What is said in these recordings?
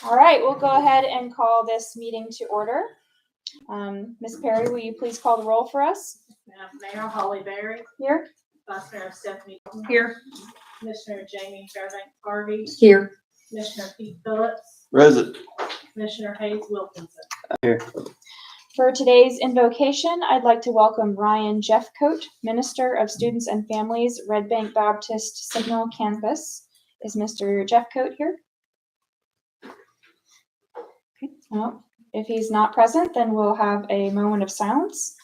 All right, we'll go ahead and call this meeting to order. Ms. Perry, will you please call the roll for us? Mayor Holly Berry. Here. Vice Mayor Stephanie Here. Commissioner Jamie Fairbanks Harvey. Here. Commissioner Pete Phillips. Present. Commissioner Hayes Wilkinson. Here. For today's invocation, I'd like to welcome Ryan Jeffcoat, Minister of Students and Families, Red Bank Baptist Signal Campus. Is Mr. Jeffcoat here? Okay. No. If he's not present, then we'll have a moment of silence.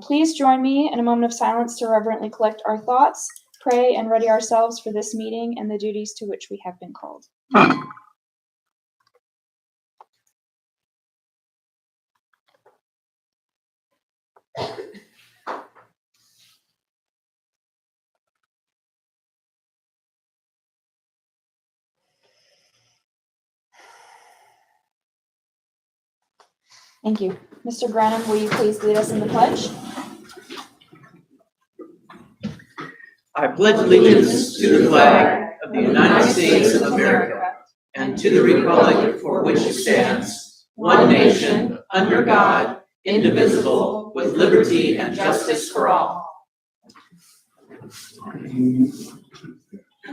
Please join me in a moment of silence to reverently collect our thoughts, pray, and ready ourselves for this meeting and the duties to which we have been called. Thank you. Mr. Granum, will you please lead us in the pledge? I pledge allegiance to the flag of the United States of America and to the republic for which it stands, one nation, under God, indivisible, with liberty and justice for all.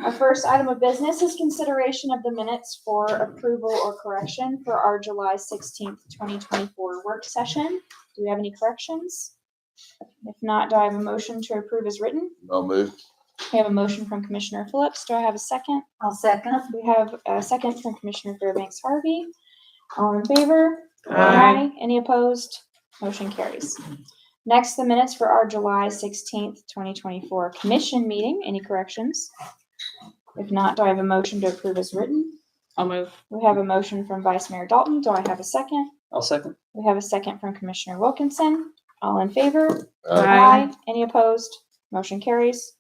Our first item of business is consideration of the minutes for approval or correction for our July 16th, 2024 work session. Do we have any corrections? If not, do I have a motion to approve as written? I'll move. We have a motion from Commissioner Phillips. Do I have a second? I'll second. We have a second from Commissioner Fairbanks Harvey. All in favor? Aye. Any opposed? Motion carries. Next, the minutes for our July 16th, 2024 commission meeting. Any corrections? If not, do I have a motion to approve as written? I'll move. We have a motion from Vice Mayor Dalton. Do I have a second? I'll second. We have a second from Commissioner Wilkinson. All in favor? Aye. Any opposed? Motion carries.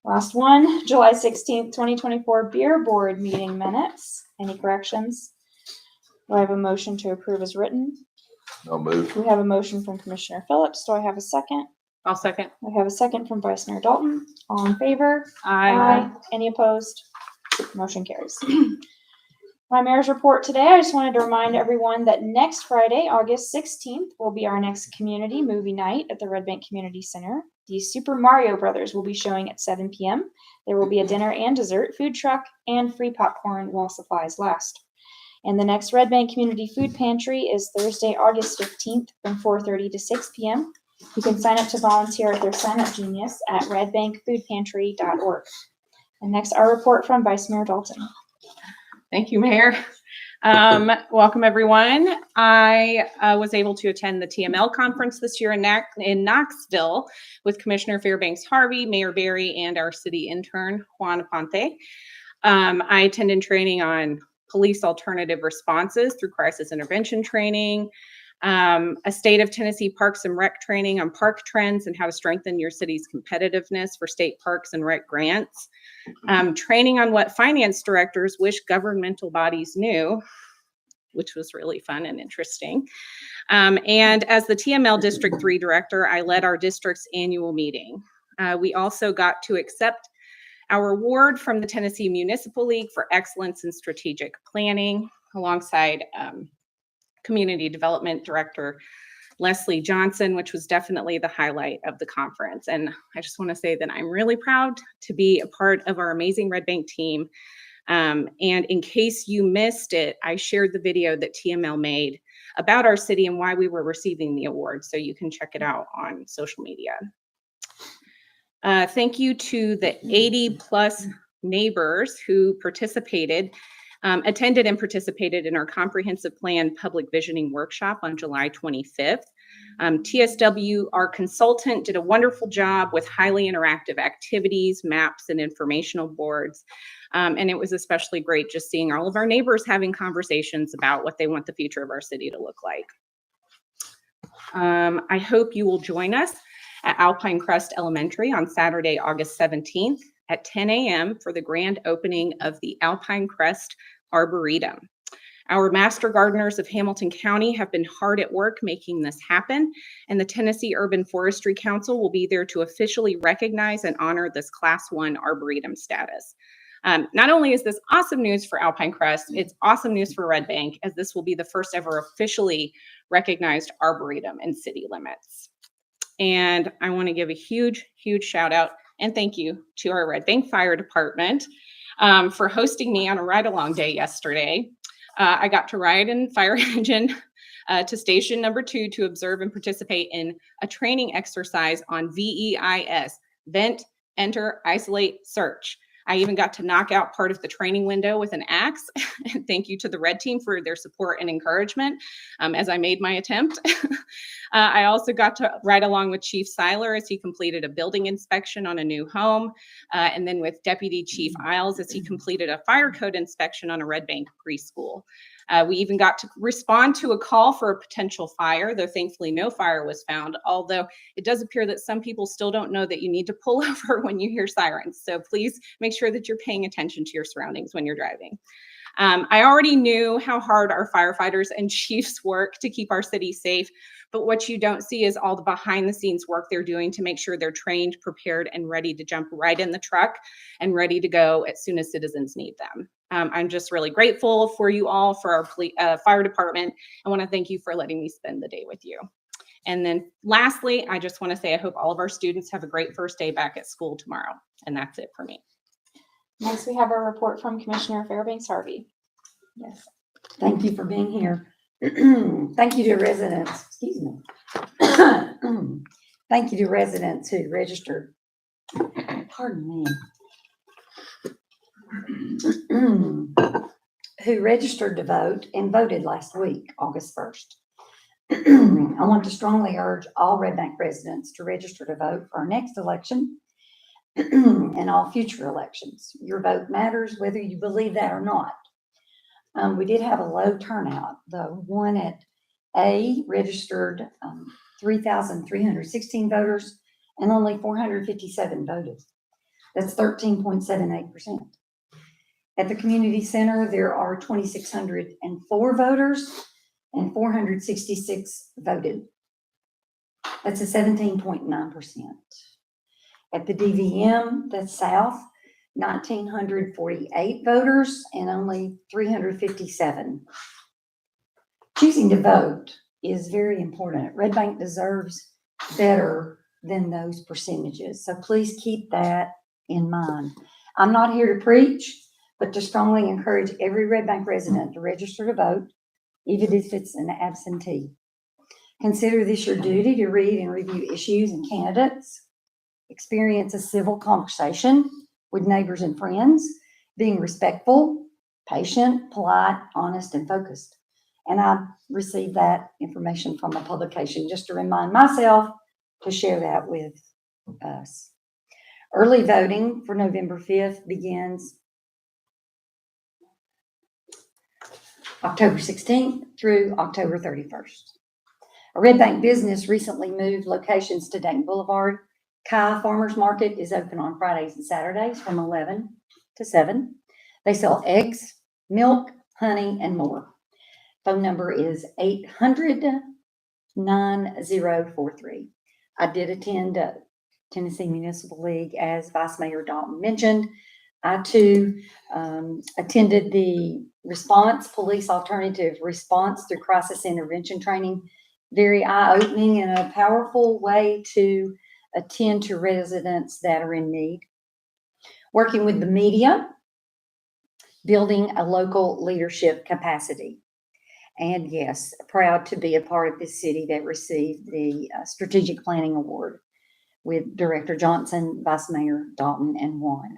Last one, July 16th, 2024 Beer Board meeting minutes. Any corrections? Do I have a motion to approve as written? I'll move. We have a motion from Commissioner Phillips. Do I have a second? I'll second. We have a second from Vice Mayor Dalton. All in favor? Aye. Any opposed? Motion carries. My mayor's report today, I just wanted to remind everyone that next Friday, August 16th, will be our next community movie night at the Red Bank Community Center. The Super Mario Brothers will be showing at 7 p.m. There will be a dinner and dessert, food truck, and free popcorn while supplies last. And the next Red Bank Community Food Pantry is Thursday, August 15th from 4:30 to 6 p.m. You can sign up to volunteer at their Sign Up Genius at redbankfoodpantry.org. And next, our report from Vice Mayor Dalton. Thank you, Mayor. Welcome, everyone. I was able to attend the TML conference this year in Knoxville with Commissioner Fairbanks Harvey, Mayor Berry, and our city intern, Juan Aponte. I attended training on police alternative responses through crisis intervention training, a state of Tennessee Parks and Rec training on park trends and how to strengthen your city's competitiveness for state parks and rec grants, training on what finance directors wish governmental bodies knew, which was really fun and interesting. And as the TML District 3 director, I led our district's annual meeting. We also got to accept our award from the Tennessee Municipal League for excellence in strategic planning, alongside Community Development Director Leslie Johnson, which was definitely the highlight of the conference. And I just want to say that I'm really proud to be a part of our amazing Red Bank team. And in case you missed it, I shared the video that TML made about our city and why we were receiving the award, so you can check it out on social media. Thank you to the 80 plus neighbors who attended and participated in our comprehensive plan public visioning workshop on July 25th. TSW, our consultant, did a wonderful job with highly interactive activities, maps, and informational boards. And it was especially great just seeing all of our neighbors having conversations about what they want the future of our city to look like. I hope you will join us at Alpine Crest Elementary on Saturday, August 17th at 10 a.m. for the grand opening of the Alpine Crest Arboretum. Our master gardeners of Hamilton County have been hard at work making this happen, and the Tennessee Urban Forestry Council will be there to officially recognize and honor this Class 1 Arboretum status. Not only is this awesome news for Alpine Crest, it's awesome news for Red Bank, as this will be the first ever officially recognized arboretum in city limits. And I want to give a huge, huge shout out and thank you to our Red Bank Fire Department for hosting me on a ride-along day yesterday. I got to ride in fire engine to station number 2 to observe and participate in a training exercise on VEIS, Vent, Enter, Isolate, Search. I even got to knock out part of the training window with an axe. Thank you to the Red Team for their support and encouragement as I made my attempt. I also got to ride along with Chief Seiler as he completed a building inspection on a new home, and then with Deputy Chief Isles as he completed a fire code inspection on a Red Bank preschool. We even got to respond to a call for a potential fire, though thankfully no fire was found, although it does appear that some people still don't know that you need to pull over when you hear sirens. So please make sure that you're paying attention to your surroundings when you're driving. I already knew how hard our firefighters and chiefs work to keep our city safe, but what you don't see is all the behind the scenes work they're doing to make sure they're trained, prepared, and ready to jump right in the truck and ready to go as soon as citizens need them. I'm just really grateful for you all, for our fire department. I want to thank you for letting me spend the day with you. And then lastly, I just want to say I hope all of our students have a great first day back at school tomorrow. And that's it for me. Next, we have a report from Commissioner Fairbanks Harvey. Yes, thank you for being here. Thank you to residents, excuse me. Thank you to residents who registered, pardon me, who registered to vote and voted last week, August 1st. I want to strongly urge all Red Bank residents to register to vote for our next election and all future elections. Your vote matters whether you believe that or not. We did have a low turnout. The one at A registered 3,316 voters and only 457 voted. That's 13.78%. At the community center, there are 2,604 voters and 466 voted. That's a 17.9%. At the DVM, that's south, 1,948 voters and only 357. Choosing to vote is very important. Red Bank deserves better than those percentages. So please keep that in mind. I'm not here to preach, but to strongly encourage every Red Bank resident to register to vote, even if it's an absentee. Consider this your duty to read and review issues and candidates. Experience a civil conversation with neighbors and friends, being respectful, patient, polite, honest, and focused. And I received that information from a publication just to remind myself to share that with us. Early voting for November 5th begins October 16th through October 31st. A Red Bank business recently moved locations to Dayton Boulevard. Kai Farmers Market is open on Fridays and Saturdays from 11 to 7. They sell eggs, milk, honey, and more. Phone number is 800-9043. I did attend Tennessee Municipal League, as Vice Mayor Dalton mentioned. I too attended the police alternative response through crisis intervention training. Very eye-opening and a powerful way to attend to residents that are in need. Working with the media, building a local leadership capacity. And yes, proud to be a part of this city that received the Strategic Planning Award with Director Johnson, Vice Mayor Dalton, and Juan.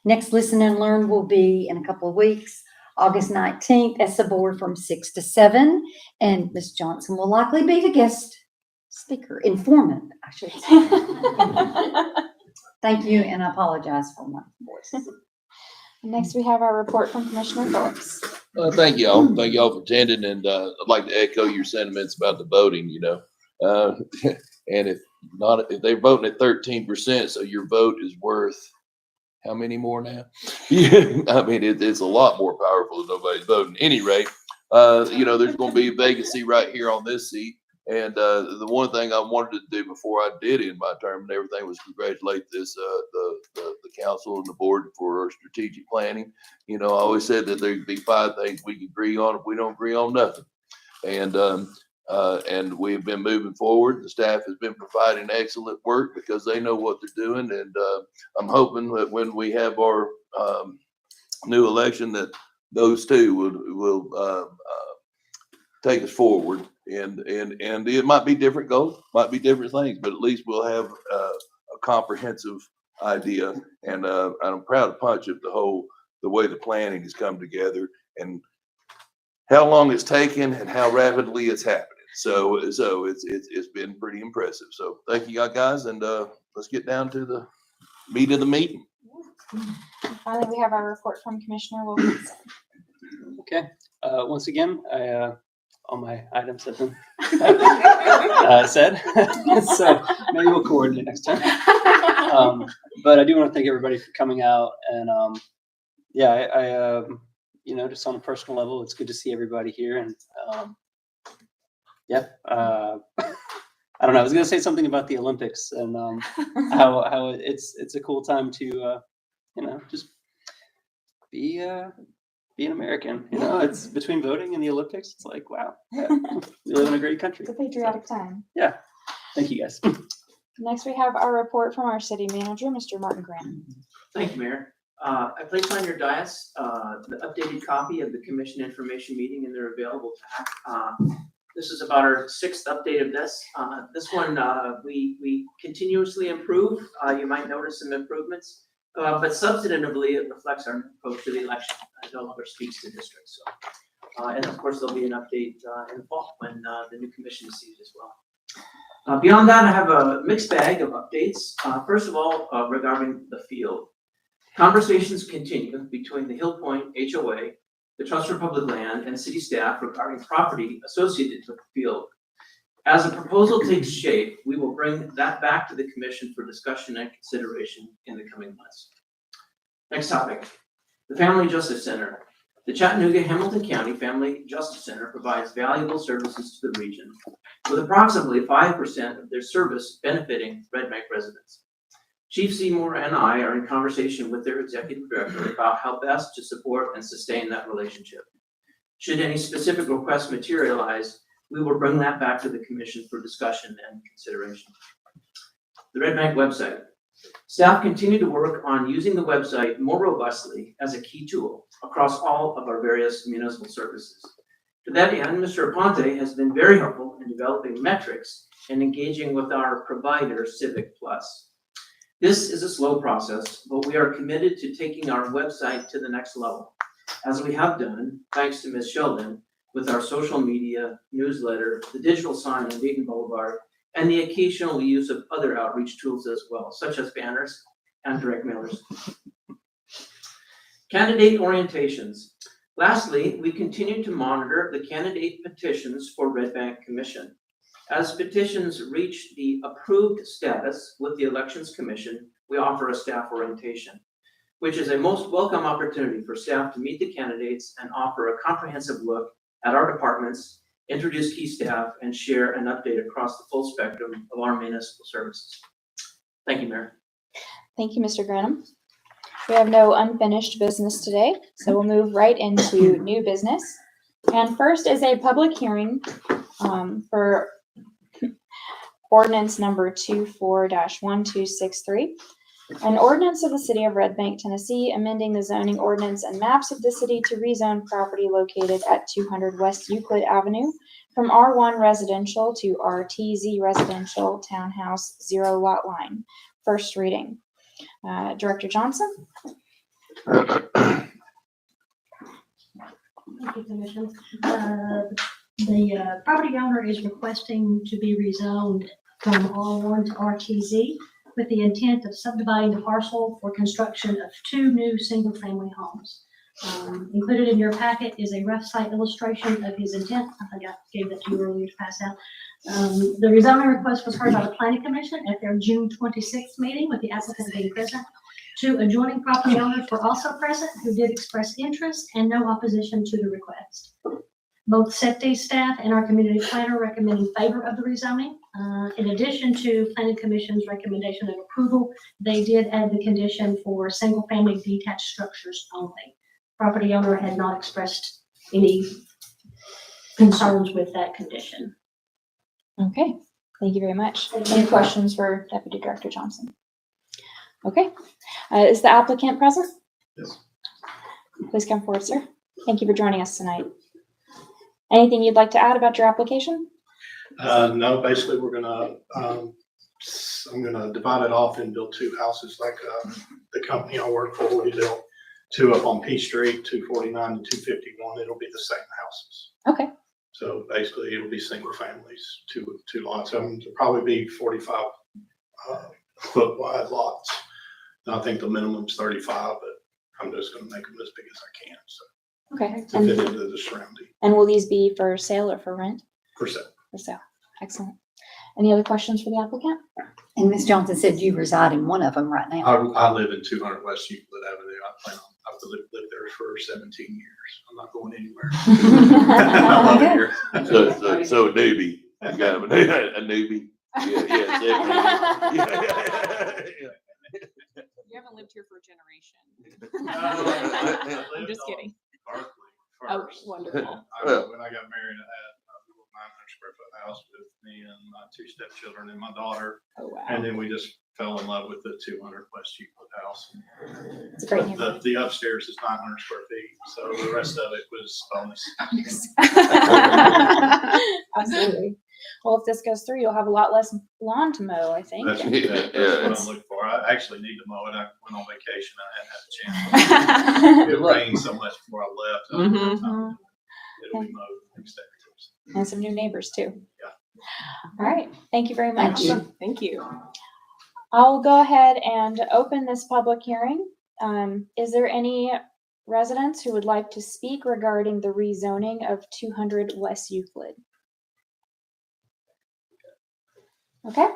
Next Listen and Learn will be in a couple of weeks, August 19th, at the board from 6 to 7. And Ms. Johnson will likely be the guest speaker, informant, I should say. Thank you, and I apologize for my voice. Next, we have our report from Commissioner Phillips. Thank y'all. Thank y'all for attending, and I'd like to echo your sentiments about the voting. And if they're voting at 13%, so your vote is worth how many more now? Yeah, I mean it's a lot more powerful than nobody's voting. At any rate, there's going to be a vacancy right here on this seat. And the one thing I wanted to do before I did end my term and everything was congratulate the council and the board for our strategic planning. You know, I always said that there'd be 5 things we could agree on if we don't agree on nothing. And we've been moving forward. The staff has been providing excellent work because they know what they're doing. And I'm hoping that when we have our new election, that those two will take us forward. And it might be different goals, might be different things, but at least we'll have a comprehensive idea. And I'm proud of Punch of the way the planning has come together and how long it's taken and how rapidly it's happening. So it's been pretty impressive. So thank you guys, and let's get down to the meat of the meeting. And finally, we have our report from Commissioner Wilkinson. Okay, once again, all my items have been said, so maybe we'll coordinate next time. But I do want to thank everybody for coming out, and I you know, just on a personal level, it's good to see everybody here, and I don't know, I was gonna say something about the Olympics and how it's a cool time to you know, just be an American. You know, it's between voting and the Olympics. It's like, wow, we live in a great country. It's a patriotic time. Yeah. Thank you, guys. Next, we have our report from our city manager, Mr. Martin Graham. Thank you, Mayor. I placed on your dais the updated copy of the commission information meeting, and they're available to this is about our 6th update of this. This one, we continuously improve. You might notice some improvements, but substantively, it reflects our approach to the election. It no longer speaks to districts. So, and of course, there'll be an update in the fall when the new commission is seated as well. Beyond that, I have a mixed bag of updates. First of all, regarding the field. Conversations continue between the Hill Point HOA, the Trust for Public Land, and city staff regarding property associated with the field. As the proposal takes shape, we will bring that back to the commission for discussion and consideration in the coming months. Next topic, the Family Justice Center. The Chattanooga-Hamilton County Family Justice Center provides valuable services to the region, with approximately 5% of their service benefiting Red Bank residents. Chief Seymour and I are in conversation with their executive director about how best to support and sustain that relationship. Should any specific requests materialize, we will bring that back to the commission for discussion and consideration. The Red Bank website. Staff continue to work on using the website more robustly as a key tool across all of our various municipal services. To that end, Mr. Aponte has been very helpful in developing metrics and engaging with our provider, Civic Plus. This is a slow process, but we are committed to taking our website to the next level, as we have done, thanks to Ms. Sheldon, with our social media, newsletter, the digital sign on Dayton Boulevard, and the occasional use of other outreach tools as well, such as banners and direct mailers. Candidate orientations. Lastly, we continue to monitor the candidate petitions for Red Bank Commission. As petitions reach the approved status with the Elections Commission, we offer a staff orientation, which is a most welcome opportunity for staff to meet the candidates and offer a comprehensive look at our departments, introduce key staff, and share an update across the full spectrum of our municipal services. Thank you, Mayor. Thank you, Mr. Granum. We have no unfinished business today, so we'll move right into new business. And first is a public hearing for ordinance number 24-1263. An ordinance of the city of Red Bank, Tennessee, amending the zoning ordinance and maps of the city to rezone property located at 200 West Euclid Avenue from R1 residential to RTZ residential townhouse 0 lot line. First reading. Director Johnson. Thank you, Commissioner. The property owner is requesting to be rezoned from R1 to RTZ with the intent of subdividing the parcel for construction of 2 new single-family homes. Included in your packet is a rough site illustration of his intent. I think I gave that to you earlier to pass out. The rezoning request was heard by the Planning Commission at their June 26th meeting, with the applicant being present. 2 adjoining property owners were also present who did express interest and no opposition to the request. Both SEPTE staff and our community planner recommend in favor of the rezoning. In addition to planning commission's recommendation and approval, they did add the condition for single-family detached structures only. Property owner had not expressed any concerns with that condition. Okay, thank you very much. Any questions for Deputy Director Johnson? Okay, is the applicant present? Yes. Please come forward, sir. Thank you for joining us tonight. Anything you'd like to add about your application? No, basically, we're gonna, I'm gonna divide it off and build two houses like, the company I work for, we built two up on P Street, 249 and 251. It'll be the same houses. Okay, So basically, it'll be single families, two lots. There'll probably be 45 foot wide lots. And I think the minimum's 35, but I'm just gonna make them as big as I can, so okay. to fit into the surrounding And will these be for sale or for rent? percent. For sale. Excellent. Any other questions for the applicant? And Ms. Johnson said you reside in one of them right now. I live in 200 West Euclid Avenue. I've lived there for 17 years. I'm not going anywhere. I love it here. So a newbie, you got a newbie. Yeah. You haven't lived here for a generation. I I'm lived just on kidding. Berkeley Oh, first. wonderful. When I got married, I had a little 900 square foot house with me and my two stepchildren and my daughter. Oh, wow. And then we just fell in love with the 200 West Euclid house. It's a great neighborhood. The upstairs is 900 square feet, so the rest of it was bonus. Absolutely. Well, if this goes through, you'll have a lot less lawn to mow, I think. That's Yeah, what yeah. I'm looking for. I actually need to mow it. I went on vacation. I hadn't had a chance. It rained so much before I left. I didn't have time. It'll be mowed next day. And some new neighbors too. Yeah. All right. Thank you very much. Thank you. I'll go ahead and open this public hearing. Is there any residents who would like to speak regarding the rezoning of 200 West Euclid? Okay.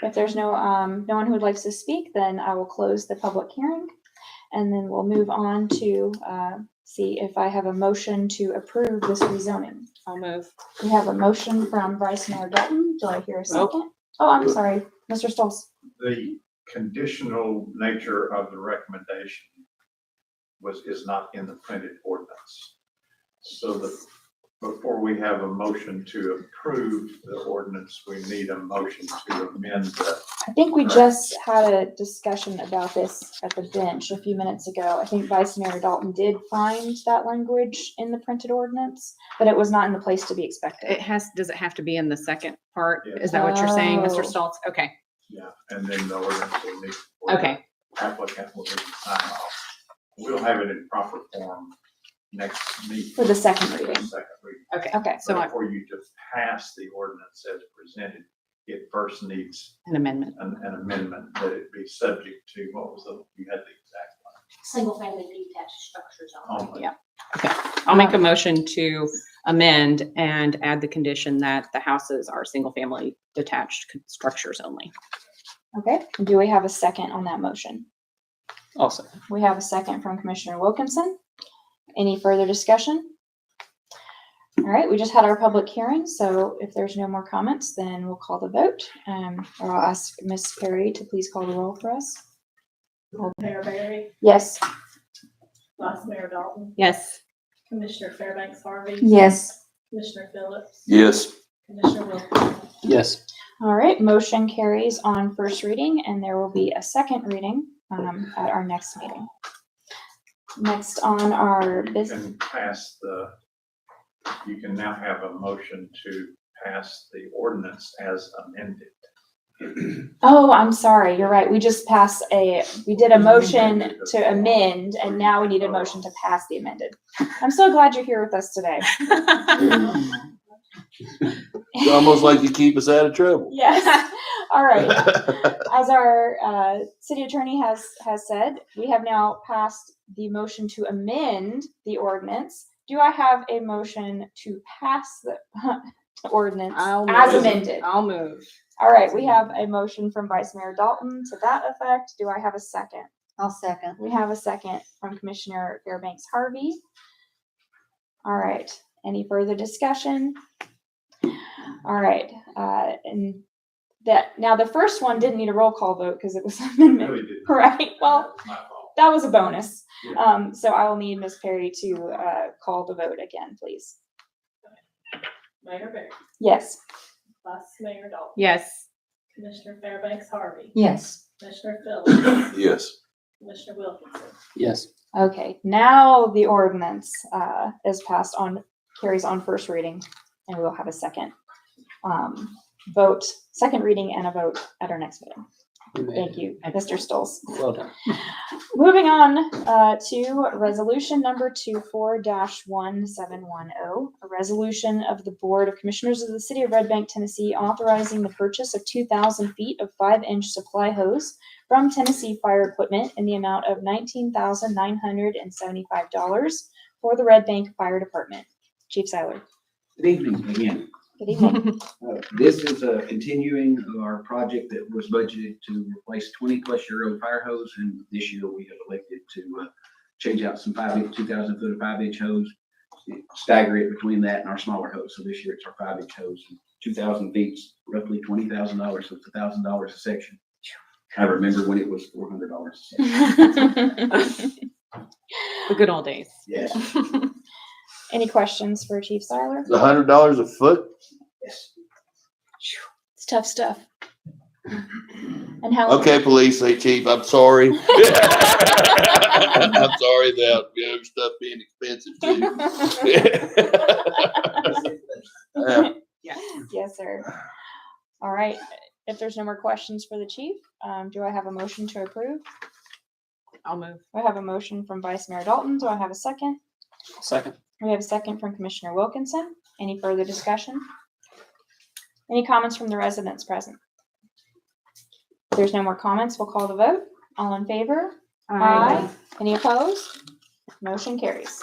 If there's no one who would like to speak, then I will close the public hearing, and then we'll move on to see if I have a motion to approve this rezoning. I'll move. We have a motion from Vice Mayor Dutton. Do I hear a second? Oh, I'm sorry, Mr. Stolz. The conditional nature of the recommendation is not in the printed ordinance. So before we have a motion to approve the ordinance, we need a motion to amend the. I think we just had a discussion about this at the bench a few minutes ago. I think Vice Mayor Dalton did find that language in the printed ordinance, but it was not in the place to be expected. Does it have to be in the second part? Yes. Is that what you're saying, Mr. Oh. Stoltz? Okay. Yeah, and then the ordinance will need. Okay. Applicant will need to sign off. We'll have it in proper form next meeting. For the second reading. Second reading. Okay, So I- Before you just pass the ordinance as presented, it first needs an amendment. an amendment that it be subject to, you had the exact Single-family detached structures only. one. Yeah. I'll make a motion to amend and add the condition that the houses are single-family detached structures only. Okay, do we have a second on that motion? Also, We have a second from Commissioner Wilkinson. Any further discussion? All right, we just had our public hearing, so if there's no more comments, then we'll call the vote. Or I'll ask Ms. Perry to please call the roll for us. Mayor Barry, Yes. Vice Mayor Dalton, Yes. Commissioner Fairbanks Harvey. Yes. Commissioner Phillips, Yes. Commissioner Wilkinson. yes. All right, motion carries on first reading, and there will be a second reading at our next meeting. Next on our You business. you can now have a motion to pass the ordinance as amended. Oh, I'm sorry. You're right. We just we did a motion to amend, and now we need a motion to pass the amended. I'm so glad you're here with us today. It's almost like you keep us out of trouble. Yes. All right. As our city attorney has said, we have now passed the motion to amend the ordinance. Do I have a motion to pass the ordinance as amended? I'll move. All right, we have a motion from Vice Mayor Dalton to that effect. Do I have a second? I'll second. We have a second from Commissioner Fairbanks Harvey. All right, Any further discussion? All right, and that, now the first one didn't need a roll call vote because it was amendment, No, you didn't. right? Well, That's my fault. that was a bonus. Yeah. So I will need Ms. Perry to, call the vote again, please. Mayor Barry, Yes. Vice Mayor Dalton. Yes. Commissioner Fairbanks Harvey, Yes. Commissioner Phillips, Yes. Commissioner Wilkinson. Yes. Okay, now the ordinance, is passed on, carries on first reading, and we will have a second, vote, second reading and a vote at our next meeting. Thank you, Mr. Stolz. Well done. Moving on to resolution number 24-1710, a resolution of the Board of Commissioners of the City of Red Bank, Tennessee, authorizing the purchase of 2,000 feet of 5-inch supply hose from Tennessee Fire Equipment in the amount of $19,975 for the Red Bank Fire Department. Chief Seiler. Good evening again. Good evening. This is a continuing of our project that was budgeted to replace 20-plus-year-old fire hose, and this year we have elected to change out some 2,000 foot of 5-inch hose, stagger it between that and our smaller hose. So this year it's our 5-inch hose. 2,000 feet, roughly $20,000, so it's $1,000 a section. I remember when it was $400 a section. The good old days. Yes, Any questions for Chief Seiler? It's $100 a foot? yes. It's tough stuff. And how? Okay, police, say chief, I'm sorry. I'm sorry that, stuff being expensive too. Yeah. Yes, sir. All right. If there's no more questions for the chief, do I have a motion to approve? I'll move. I have a motion from Vice Mayor Dalton. Do I have a second? Second. We have a second from Commissioner Wilkinson. Any further discussion? Any comments from the residents present? If there's no more comments, we'll call the vote. All in favor? Aye. Any opposed? Motion carries.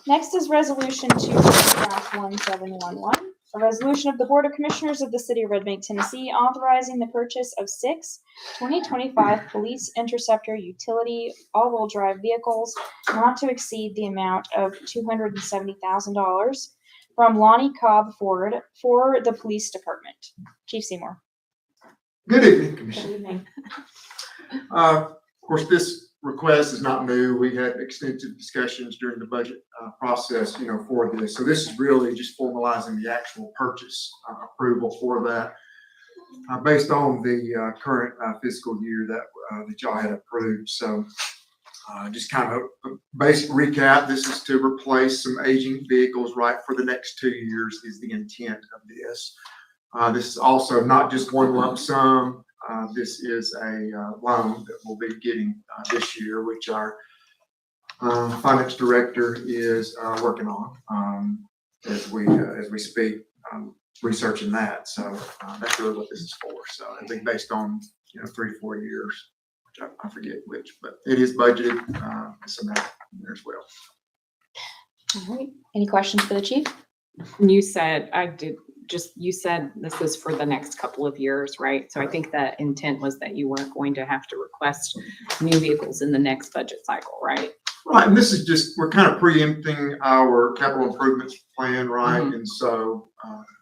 Next is resolution 2-1711, a resolution of the Board of Commissioners of the City of Red Bank, Tennessee, authorizing the purchase of 6 2025 Police Interceptor utility all-wheel drive vehicles not to exceed the amount of $270,000 from Lonnie Cobb Ford for the police department. Chief Seymour. Good evening, Good Commissioner. evening. Of course, this request is not new. We had extensive discussions during the budget process, for this. So this is really just formalizing the actual purchase approval for that based on the current fiscal year that y'all had approved. So just kind of a basic recap. This is to replace some aging vehicles right for the next 2 years is the intent of this. This is also not just one lump sum. This is a loan that we'll be getting this year, which our finance director is working on as we speak, researching that. So that's really what this is for. So I think based on 3 to 4 years, which I forget which, but it is budgeted this amount there as well. All right. Any questions for the chief? You said, you said this is for the next couple of years, right? So I think the intent was that you weren't going to have to request new vehicles in the next budget cycle, right? Right, and this is just, we're kind of preempting our capital improvements plan, right? And so,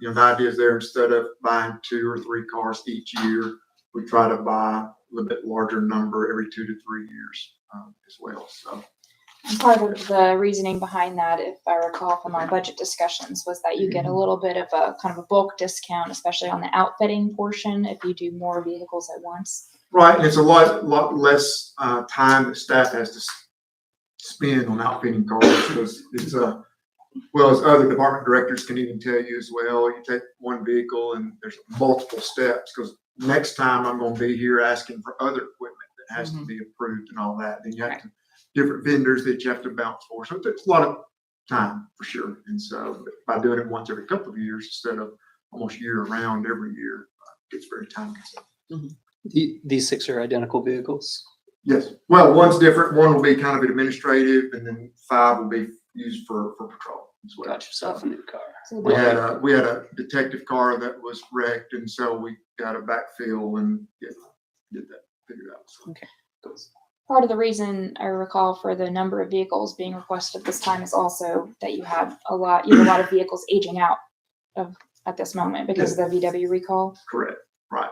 the idea is there, instead of buying 2 or 3 cars each year, we try to buy a little bit larger number every 2 to 3 years as well, so. And part of the reasoning behind that, if I recall from our budget discussions, was that you get a little bit of a kind of a bulk discount, especially on the outfitting portion, if you do more vehicles at once. Right, and it's a lot less time that staff has to spend on outfitting cars, because it's well, as other department directors can even tell you as well, you take one vehicle and there's multiple steps, because next time I'm going to be here asking for other equipment that has to be approved and all that. Then you have to, different vendors that you have to bounce for. So it takes a lot of time for sure. And so by doing it once every couple of years instead of almost year round every year, it gets very time consuming. These 6 are identical vehicles. Yes. Well, one's different. One will be kind of administrative, and then 5 will be used for patrol as well. Got yourself a new car. We had a detective car that was wrecked, and so we got a backfill and get that figured out. So. Okay, cool. part of the reason I recall for the number of vehicles being requested this time is also that you have a lot of vehicles aging out at this moment because of the VW recall. Correct, right.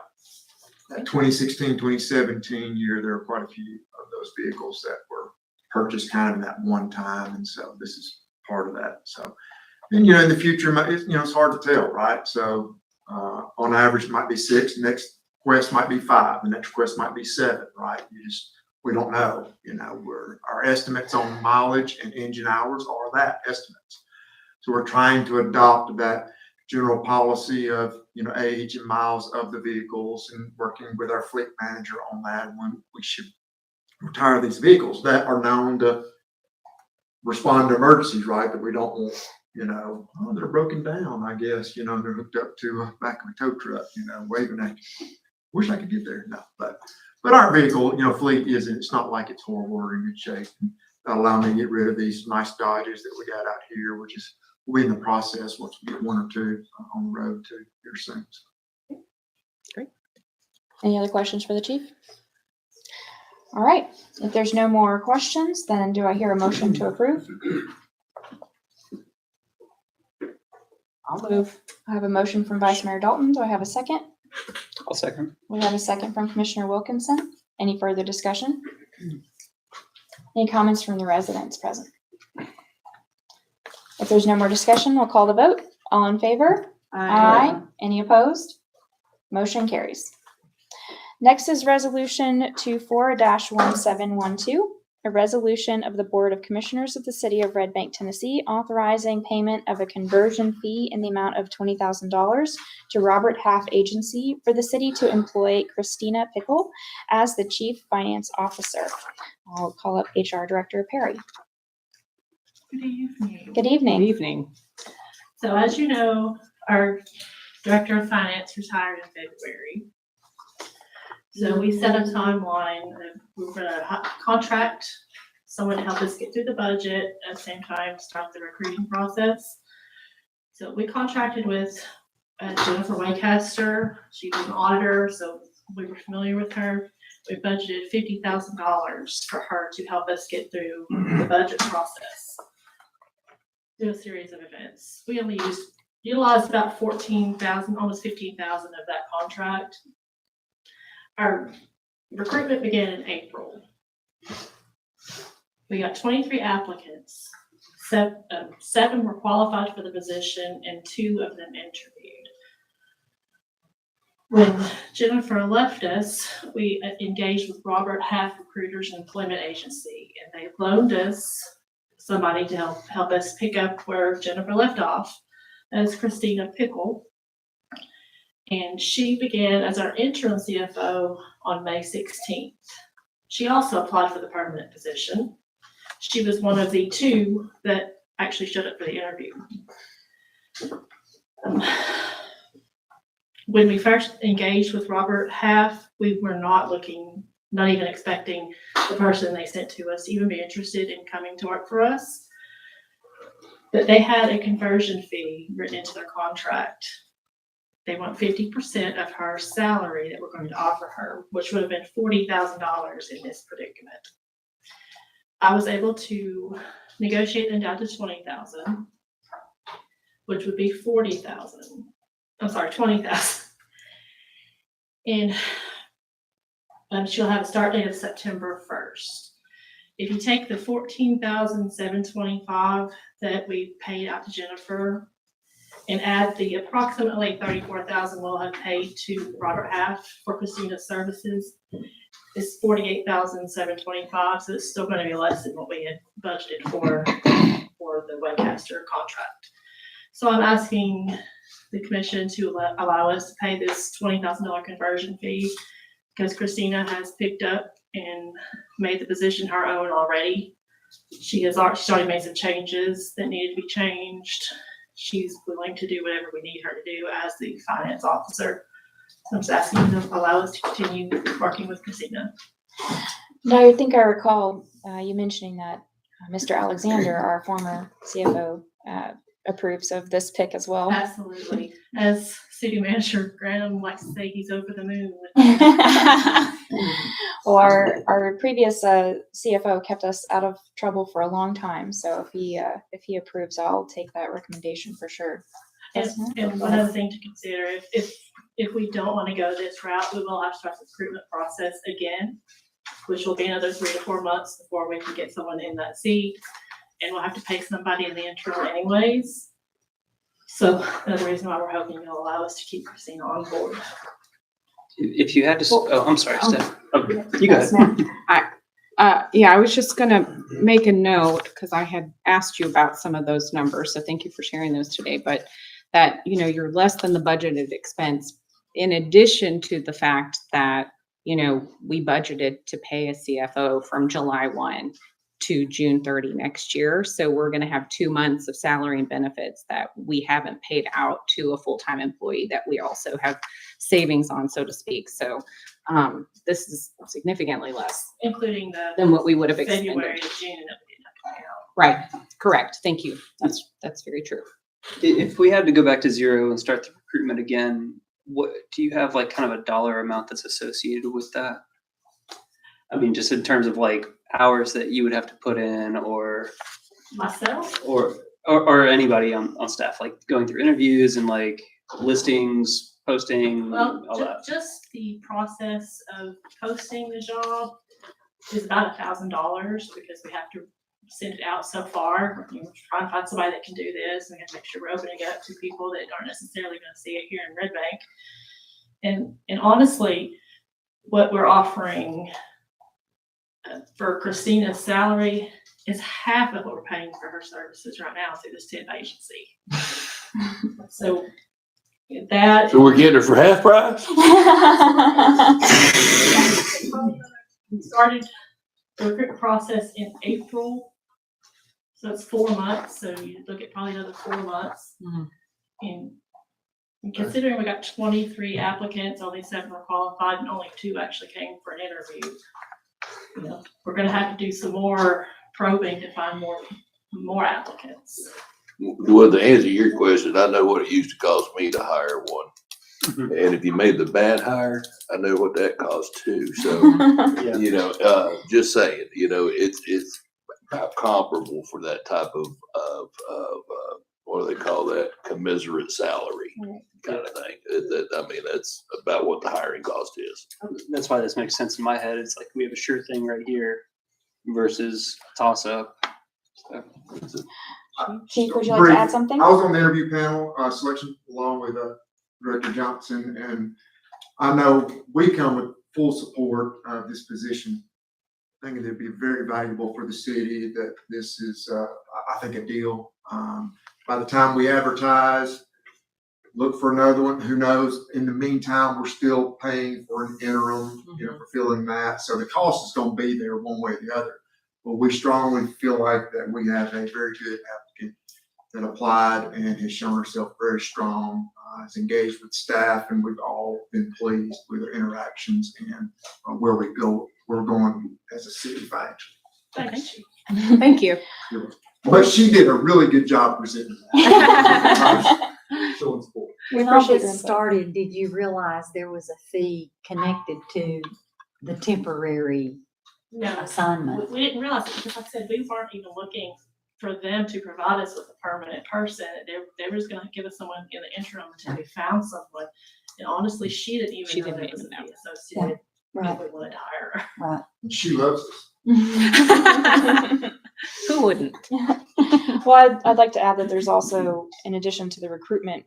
That 2016, 2017 year, there were quite a few of those vehicles that were purchased kind of in that one time, and so this is part of that. So, and in the future, it's hard to tell, right? So, on average, it might be 6. The next request might be 5. The next request might be 7, right? We don't know. Our estimates on mileage and engine hours are that estimates. So we're trying to adopt that general policy of age and miles of the vehicles, and working with our fleet manager on that when we should retire these vehicles that are known to respond to emergencies, right? That we don't want, they're broken down, I guess, they're hooked up to a back of a tow truck, waving at you. Wish I could get there. No, but our vehicle, fleet it's not like it's horrible or in good shape. That'll allow me to get rid of these nice Dodges that we got out here, which is we'll be in the process once we get 1 or 2 on the road too here soon. Great. Any other questions for the chief? All right. If there's no more questions, then do I hear a motion to approve? I'll move. I have a motion from Vice Mayor Dalton. Do I have a second? I'll second. We have a second from Commissioner Wilkinson. Any further discussion? Any comments from the residents present? If there's no more discussion, we'll call the vote. All in favor? Aye. Any opposed? Motion carries. Next is Resolution 24-1712, a resolution of the Board of Commissioners of the City of Red Bank, Tennessee, authorizing payment of a conversion fee in the amount of $20,000 to Robert Half Agency for the city to employ Christina Pickle as the Chief Finance Officer. I'll call up HR Director Perry. Good evening. Good Good evening. evening. So as you know, our Director of Finance retired in February. So we set a timeline that we were gonna contract someone to help us get through the budget, at the same time start the recruiting process. So we contracted with Jennifer Lancaster. She was an auditor, so we were familiar with her. We budgeted $50,000 for her to help us get through the budget process. Do a series of events. We only utilized about 14,000, almost 15,000 of that contract. Our recruitment began in April. We got 23 applicants. 7 were qualified for the position and 2 of them interviewed. When Jennifer left us, we engaged with Robert Half Recruiters and Employment Agency, and they loaned us somebody to help us pick up where Jennifer left off. That's Christina Pickle. And she began as our interim CFO on May 16th. She also applied for the permanent position. She was one of the 2 that actually showed up for the interview. When we first engaged with Robert Half, we were not even expecting the person they sent to us to even be interested in coming to work for us. But they had a conversion fee written into their contract. They want 50% of her salary that we're going to offer her, which would have been $40,000 in this predicament. I was able to negotiate them down to $20,000, which would be $40,000. I'm sorry, $20,000. And she'll have a start date of September 1st. If you take the $14,725 that we paid out to Jennifer and add the approximately $34,000 we'll have paid to Robert Half for Christina's services, it's $48,725. So it's still going to be less than what we had budgeted for the Lancaster contract. So I'm asking the commission to allow us to pay this $20,000 conversion fee because Christina has picked up and made the position her own already. She's already made some changes that needed to be changed. She's willing to do whatever we need her to do as the finance officer. So I'm just asking to allow us to continue working with Christina. Now, I think I recall you mentioning that Mr. Alexander, our former CFO, approves of this pick as well. Absolutely. As city manager Graham likes to say, he's over the moon. Well, our previous CFO kept us out of trouble for a long time, so if he approves, I'll take that recommendation for sure. And one other thing to consider, if we don't want to go this route, we will have to start the recruitment process again, which will be another 3 to 4 months before we can get someone in that seat. And we'll have to pay somebody in the interim anyways. So another reason why we're hoping you'll allow us to keep Christina on board. If you had to, I'm sorry, Steph. Okay, you go ahead. Yeah, I was just gonna make a note, because I had asked you about some of those numbers, so thank you for sharing those today, but that, you're less than the budgeted expense, in addition to the fact that, we budgeted to pay a CFO from July 1 to June 30 next year. So we're gonna have 2 months of salary and benefits that we haven't paid out to a full-time employee that we also have savings on, so to speak. So this is significantly less Including than what we would have expended. February to June that we didn't have to pay out. Right, correct. Thank you. That's very true. If we had to go back to zero and start the recruitment again, what do you have, like, kind of a dollar amount that's associated with that? I mean, just in terms of like hours that you would have to put in, or Myself? or anybody on staff, like going through interviews and like listings, posting, Well, all that. just the process of posting the job is about $1,000 because we have to send it out so far. We're trying to find somebody that can do this. We have to make sure we're opening it up to people that aren't necessarily going to see it here in Red Bank. And honestly, what we're offering for Christina's salary is half of what we're paying for her services right now through this temp agency. So that. So we're getting her for half price? We started the recruitment process in April. So it's 4 months. So you look at probably another 4 months. And considering we got 23 applicants, only 7 were qualified and only 2 actually came for an interview. We're going to have to do some more probing to find more applicants. Well, to answer your question, I know what it used to cost me to hire one. And if you made the bad hire, I know what that cost too. So, just saying, it's about comparable for that type of what do they call that? Commiserate salary kind of thing. That's about what the hiring cost is. That's why this makes sense in my head. It's like we have a sure thing right here versus toss up. So. Chief, would you like to add something? I was on the interview panel selection along with Director Johnson, and I know we come with full support of this position. I think it'd be very valuable for the city that this is, I think, a deal. By the time we advertise, look for another one. Who knows? In the meantime, we're still paying for an interim, for filling that. So the cost is going to be there one way or the other. But we strongly feel like that we have a very good applicant that applied and has shown herself very strong, has engaged with staff, and we've all been pleased with her interactions and where we're going as a city financially. Thank you. But she did a really good job presenting that. Showing support. When all this started, did you realize there was a fee connected to the temporary assignment? We didn't realize it because, like I said, we weren't even looking for them to provide us with a permanent person. They were just going to give us someone in the interim until we found someone. And honestly, she didn't even know there was a fee associated. Right. We wanted to hire her. Right. She loves us. Who wouldn't? Well, I'd like to add that there's also, in addition to the recruitment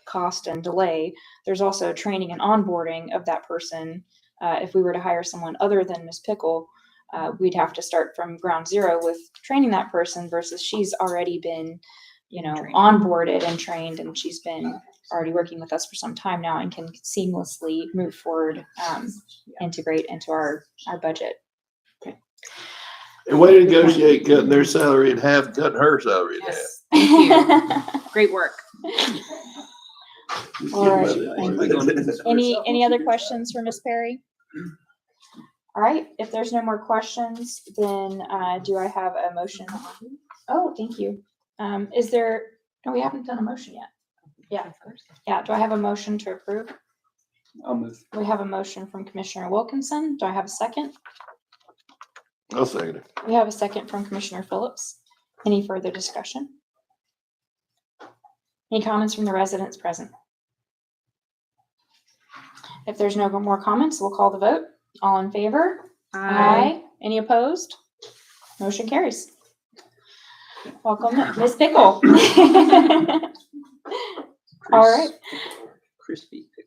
cost and delay, there's also training and onboarding of that person. If we were to hire someone other than Ms. Pickle, we'd have to start from ground zero with training that person versus she's already been, onboarded and trained, and she's been already working with us for some time now and can seamlessly move forward, integrate into our budget. And way to negotiate cutting their salary in half, cutting her salary in half. Yes. Thank you. Great work. All right. Any other questions for Ms. Perry? All right. If there's no more questions, then do I have a motion? Oh, thank you. No, we haven't done a motion yet. Yeah. Do I have a motion to approve? I'll move. We have a motion from Commissioner Wilkinson. Do I have a second? I'll second it. We have a second from Commissioner Phillips. Any further discussion? Any comments from the residents present? If there's no more comments, we'll call the vote. All in favor? Any opposed? Motion carries. Welcome, Ms. Pickle. All right. Crispy pickle.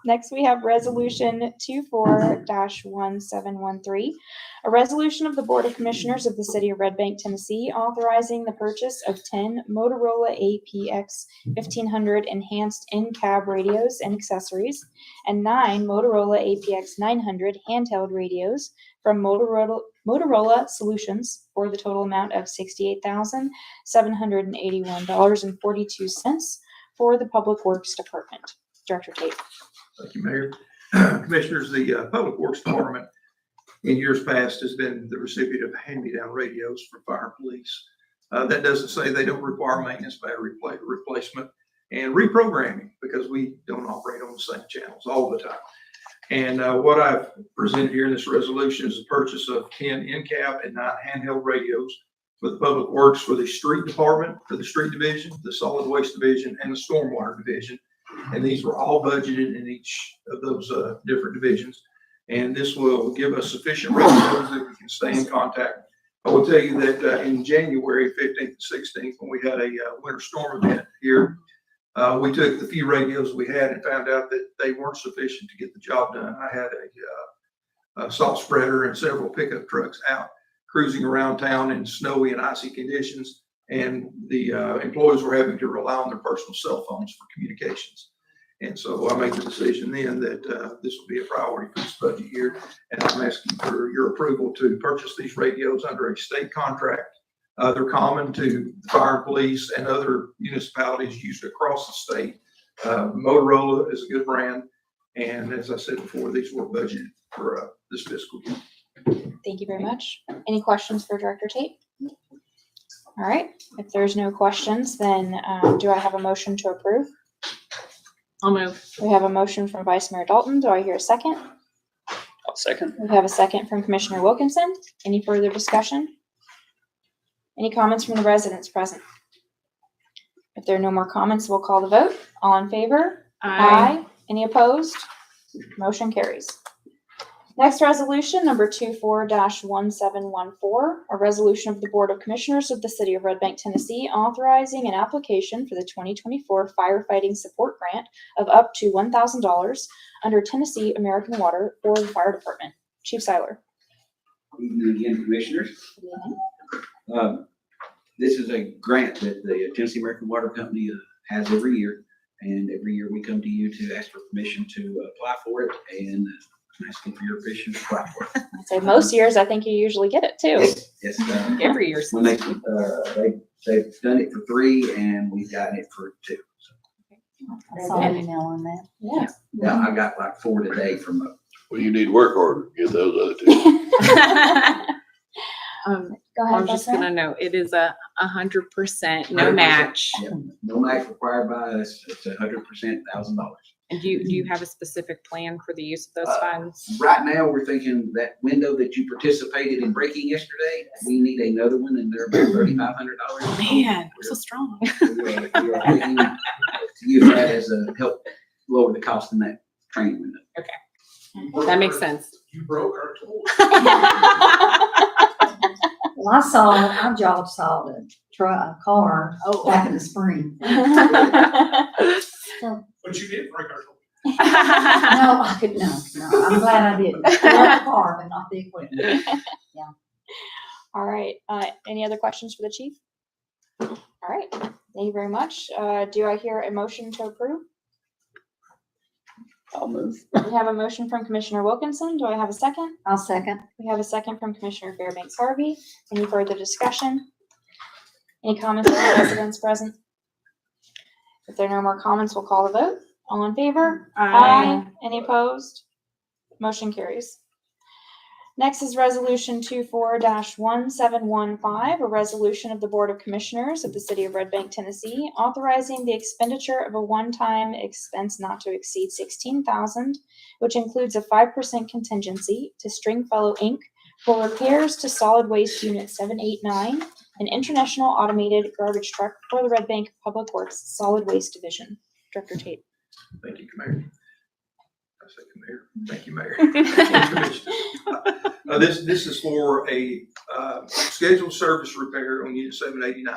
Next, we have Resolution 24-1713, a resolution of the Board of Commissioners of the City of Red Bank, Tennessee, authorizing the purchase of 10 Motorola APX 1500 enhanced in-cab radios and accessories, and 9 Motorola APX 900 handheld radios from Motorola Solutions for the total amount of $68,781.42 for the Public Works Department. Director Tate. Thank you, Mayor. Commissioners, the Public Works Department in years past has been the recipient of hand-me-down radios for fire and police. That doesn't say they don't require maintenance, battery replacement, and reprogramming, because we don't operate on the same channels all the time. And what I've presented here in this resolution is the purchase of 10 in-cab and 9 handheld radios for the Public Works, for the Street Department, for the Street Division, the Solid Waste Division, and the Stormwater Division. And these were all budgeted in each of those different divisions. And this will give us sufficient radios that we can stay in contact. I will tell you that in January 15th and 16th, when we had a winter storm event here, we took the few radios we had and found out that they weren't sufficient to get the job done. I had a salt spreader and several pickup trucks out cruising around town in snowy and icy conditions. And the employees were having to rely on their personal cell phones for communications. And so I made the decision then that this will be a priority for this budget year. And I'm asking for your approval to purchase these radios under a state contract. They're common to the fire and police and other municipalities used across the state. Motorola is a good brand. And as I said before, these were budgeted for this fiscal year. Thank you very much. Any questions for Director Tate? All right, if there's no questions, then do I have a motion to approve? I'll move. We have a motion from Vice Mayor Dalton. Do I hear a second? I'll second. We have a second from Commissioner Wilkinson. Any further discussion? Any comments from the residents present? If there are no more comments, we'll call the vote. All in favor? Any opposed? Motion carries. Next resolution, number 24-1714, a resolution of the Board of Commissioners of the City of Red Bank, Tennessee, authorizing an application for the 2024 firefighting support grant of up to $1,000 under Tennessee American Water for the fire department. Chief Seiler. Good evening again, Commissioners. This is a grant that the Tennessee American Water Company has every year. And every year we come to you to ask for permission to apply for it, and I'm asking for your permission to apply for it. So most years, I think you usually get it too. Yes, Every year. when they've done it for 3 and we've gotten it for 2. So, I saw an email on that. Yeah. yeah, I got like 4 today from Well, you need to work harder to get those other two. Go ahead. I'm just Vice Mayor. gonna note, it is 100%, no match. Yeah, no match required by us. It's 100%, $1,000. And do you have a specific plan for the use of those funds? Right now, we're thinking that window that you participated in breaking yesterday, we need another one, and they're about $3,500. Man, I'm so strong. We are thinking to use that as a help lower the cost in that training window. That makes sense. You broke our tool. Well, I just saw the car back in the spring. So, But you did break our tool. no, I could, no, I'm glad I didn't. I love the car, but not the equipment. All right. Any other questions for the chief? All right. Thank you very much. Do I hear a motion to approve? I'll move. We have a motion from Commissioner Wilkinson. Do I have a second? I'll second. We have a second from Commissioner Fairbanks Harvey. Any further discussion? Any comments from the residents present? If there are no more comments, we'll call the vote. All in favor? Any opposed? Motion carries. Next is Resolution 24-1715, a resolution of the Board of Commissioners of the City of Red Bank, Tennessee, authorizing the expenditure of a one-time expense not to exceed $16,000, which includes a 5% contingency to Stringfellow Inc. for repairs to Solid Waste Unit 789, an international automated garbage truck for the Red Bank Public Works Solid Waste Division. Director Tate. Thank you, Mayor. I say Mayor. Thank you, Mayor. This is for a scheduled service repair on Unit 789.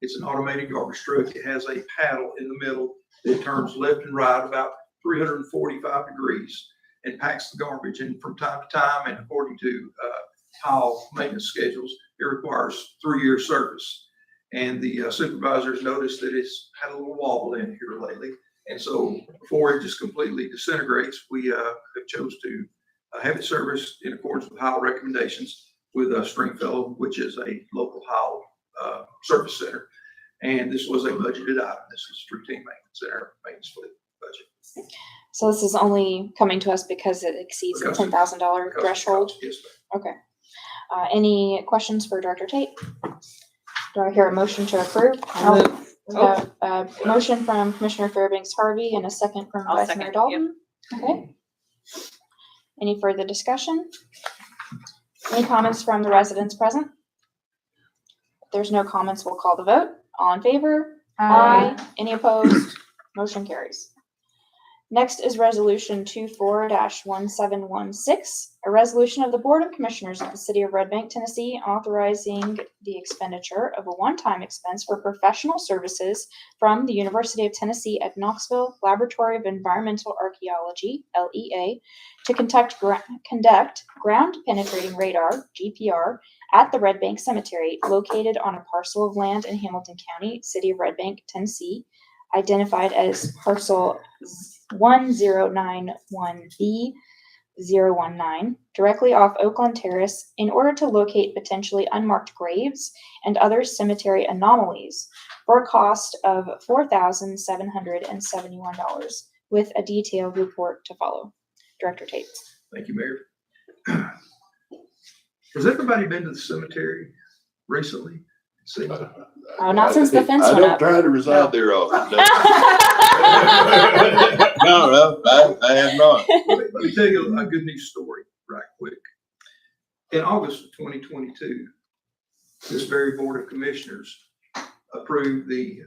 It's an automated garbage truck. It has a paddle in the middle that turns left and right about 345 degrees and packs the garbage. And from time to time, and according to Powell maintenance schedules, it requires 3-year service. And the supervisors noticed that it's had a little wobble in here lately. And so before it just completely disintegrates, we have chose to have it serviced in accordance with Howell recommendations with Stringfellow, which is a local Howell service center. And this was a budgeted item. This is routine maintenance in our maintenance fleet budget. So this is only coming to us because it exceeds the $10,000 threshold? Yes, Okay. Any questions for Director Tate? Do I hear a motion to approve? We have a motion from Commissioner Fairbanks Harvey and a second from I'll Vice second, Mayor Dalton. Okay. Any further discussion? Any comments from the residents present? If there's no comments, we'll call the vote. All in favor? Aye. Any opposed? Motion carries. Next is Resolution 24-1716, a resolution of the Board of Commissioners of the City of Red Bank, Tennessee, authorizing the expenditure of a one-time expense for professional services from the University of Tennessee at Knoxville Laboratory of Environmental Archaeology, LEA, to conduct ground-penetrating radar, GPR, at the Red Bank Cemetery, located on a parcel of land in Hamilton County, City of Red Bank, Tennessee, identified as parcel 1091B019, directly off Oakland Terrace, in order to locate potentially unmarked graves and other cemetery anomalies for a cost of $4,771, with a detailed report to follow. Director Tate. Thank you, Mayor. Has everybody been to the cemetery recently? See? Not since the fence I went don't up. try to reside there often. No, I have not. Let me tell you a good news story right quick. In August of 2022, this very Board of Commissioners approved the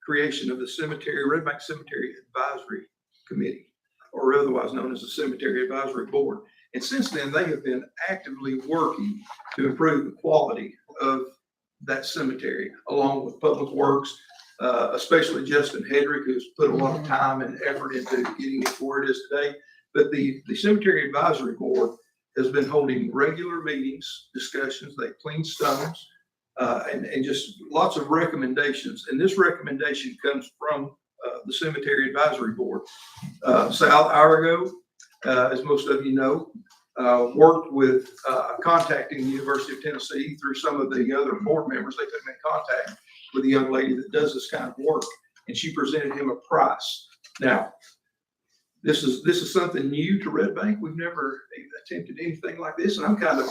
creation of the Red Bank Cemetery Advisory Committee, or otherwise known as the Cemetery Advisory Board. And since then, they have been actively working to improve the quality of that cemetery, along with Public Works, especially Justin Hedrick, who's put a lot of time and effort into getting it where it is today. But the Cemetery Advisory Board has been holding regular meetings, discussions. They clean stones, and just lots of recommendations. And this recommendation comes from the Cemetery Advisory Board. Sal Arago, as most of you know, worked with contacting the University of Tennessee through some of the other board members. They put him in contact with a young lady that does this kind of work, and she presented him a price. Now, this is something new to Red Bank. We've never attempted anything like this, and I'm kind of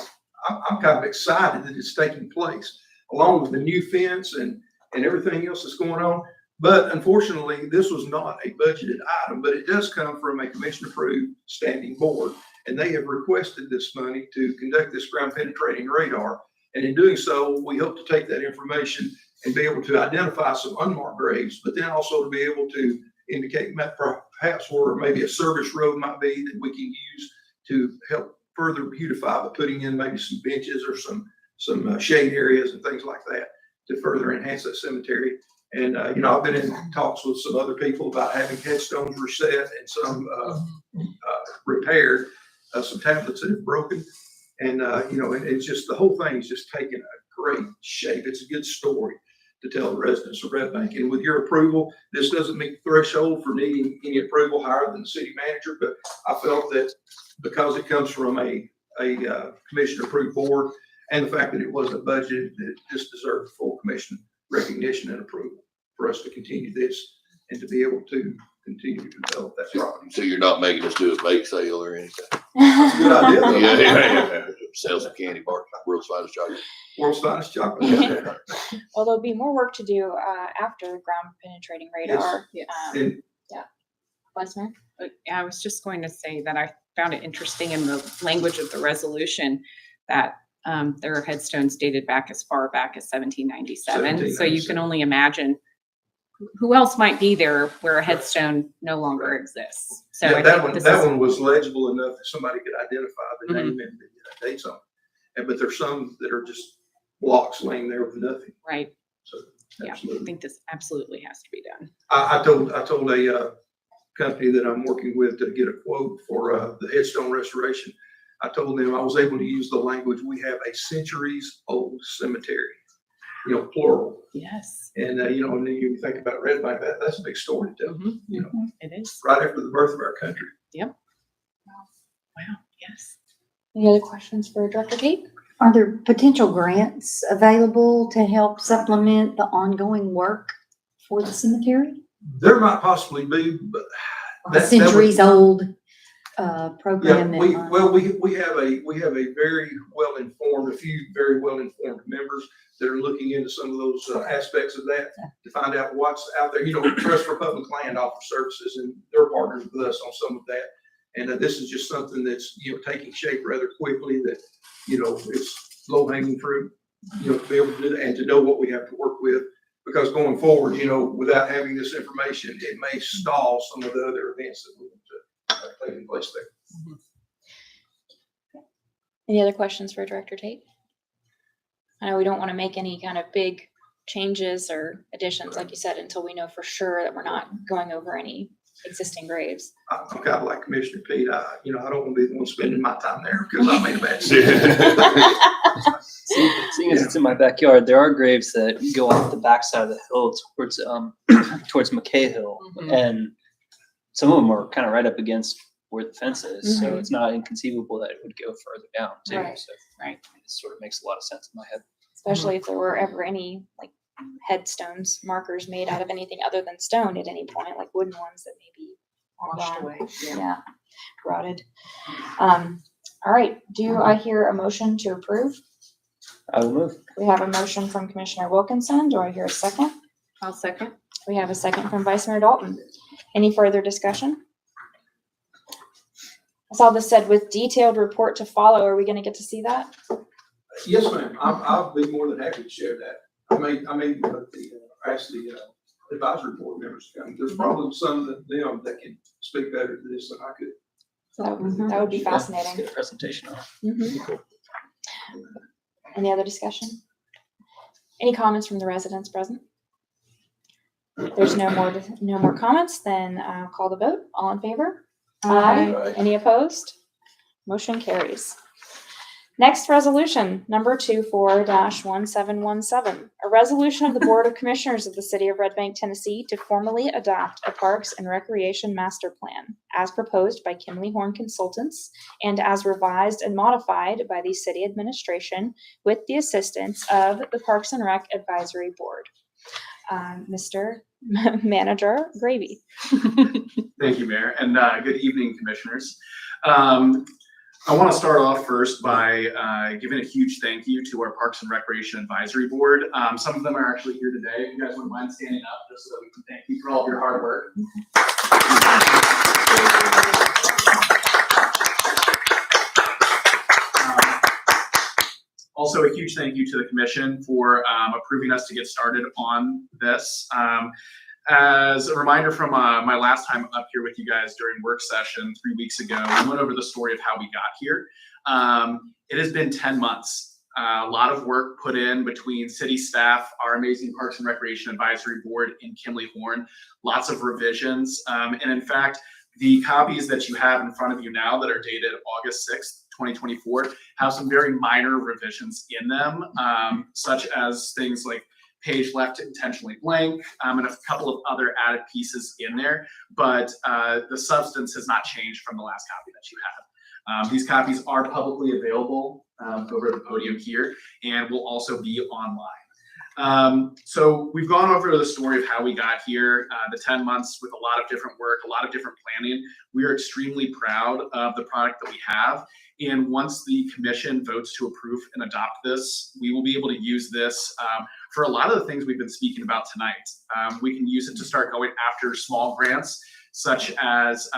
excited that it's taking place, along with the new fence and everything else that's going on. But unfortunately, this was not a budgeted item, but it does come from a commission-approved standing board. And they have requested this money to conduct this ground penetrating radar. And in doing so, we hope to take that information and be able to identify some unmarked graves, but then also to be able to indicate perhaps where maybe a service road might be that we can use to help further beautify by putting in maybe some benches or some shade areas and things like that to further enhance that cemetery. And, I've been in talks with some other people about having headstones reset and some repaired, some tablets that have broken. And, and it's just, the whole thing is just taking a great shape. It's a good story to tell the residents of Red Bank. And with your approval, this doesn't meet the threshold for needing any approval higher than the city manager, but I felt that because it comes from a commission-approved board and the fact that it wasn't budgeted, that it just deserved full commission recognition and approval for us to continue this and to be able to continue to develop that property. So you're not making us do a bake sale or anything? Good idea. Yeah. Sell some candy bars, world's finest chocolate. World's finest chocolate. Well, there'll be more work to do after ground penetrating radar. Yes. And Vice Mayor? I was just going to say that I found it interesting in the language of the resolution that there are headstones dated back as far back as 1797. So you can only imagine who else might be there where a headstone no longer exists. So I yeah, that think one, this that is- one was legible enough that somebody could identify the Mhm. name and the dates on it. And, but there's some that are just blocks laying there with nothing. Right. So Yeah, I absolutely. think this absolutely has to be done. I told a company that I'm working with to get a quote for the headstone restoration. I told them I was able to use the language, we have a centuries-old cemetery, plural. Yes. And, and then you think about Red Bank, that's a big story to tell, It is. right after the birth of our country. Yep. Wow. Yes. Any other questions for Director Tate? Are there potential grants available to help supplement the ongoing work for the cemetery? There might possibly be, but A centuries-old program that. we have a very a few very well-informed members that are looking into some of those aspects of that to find out what's out there. Trust for Public Land offers services and they're partners with us on some of that. And this is just something that's, taking shape rather quickly that, it's low-hanging fruit, to be able to do that and to know what we have to work with. Because going forward, without having this information, it may stall some of the other events that we want to take in place there. Any other questions for Director Tate? I know we don't want to make any kind of big changes or additions, like you said, until we know for sure that we're not going over any existing graves. I'm kind of like Commissioner Pete. I don't want to be the one spending my time there because I made a bad decision. Seeing as it's in my backyard, there are graves that go off the backside of the hill towards towards McKay Hill, and some of them are kind of right up against where the fence is. So it's not inconceivable that it would go further down too. Right. So it sort of makes a lot of sense in my head. Especially if there were ever any like headstones, markers made out of anything other than stone at any point, like wooden ones that may be Washed gone. away. Yeah, rotted. All right, do I hear a motion to approve? I will move. We have a motion from Commissioner Wilkinson. Do I hear a second? I'll second. We have a second from Vice Mayor Dalton. Any further discussion? As all this said, with detailed report to follow, are we going to get to see that? Yes, ma'am. I'll be more than happy to share that. I may ask the advisory board members to come. There's probably some that can speak better to this than I could. That would be Let's fascinating. get a presentation on. Mhm. Any other discussion? Any comments from the residents present? There's no more comments, then I'll call the vote. All in favor? Aye. Any opposed? Motion carries. Next resolution, number 24-1717, a resolution of the Board of Commissioners of the City of Red Bank, Tennessee to formally adopt a Parks and Recreation Master Plan as proposed by Kimley Horn Consultants and as revised and modified by the City Administration with the assistance of the Parks and Rec Advisory Board. Mr. Manager Gravy. Thank you, Mayor, and good evening, Commissioners. I want to start off first by giving a huge thank you to our Parks and Recreation Advisory Board. Some of them are actually here today. If you guys wouldn't mind standing up just so that we can thank you for all of your hard work. Also, a huge thank you to the Commission for approving us to get started on this. As a reminder from my last time up here with you guys during work session 3 weeks ago, we went over the story of how we got here. It has been 10 months. A lot of work put in between city staff, our amazing Parks and Recreation Advisory Board, and Kimley Horn. Lots of revisions. And in fact, the copies that you have in front of you now that are dated August 6th, 2024, have some very minor revisions in them, such as things like page left intentionally blank, and a couple of other added pieces in there, but the substance has not changed from the last copy that you have. These copies are publicly available over the podium here and will also be online. So we've gone over the story of how we got here, the 10 months with a lot of different work, a lot of different planning. We are extremely proud of the product that we have. And once the commission votes to approve and adopt this, we will be able to use this for a lot of the things we've been speaking about tonight. We can use it to start going after small grants, such as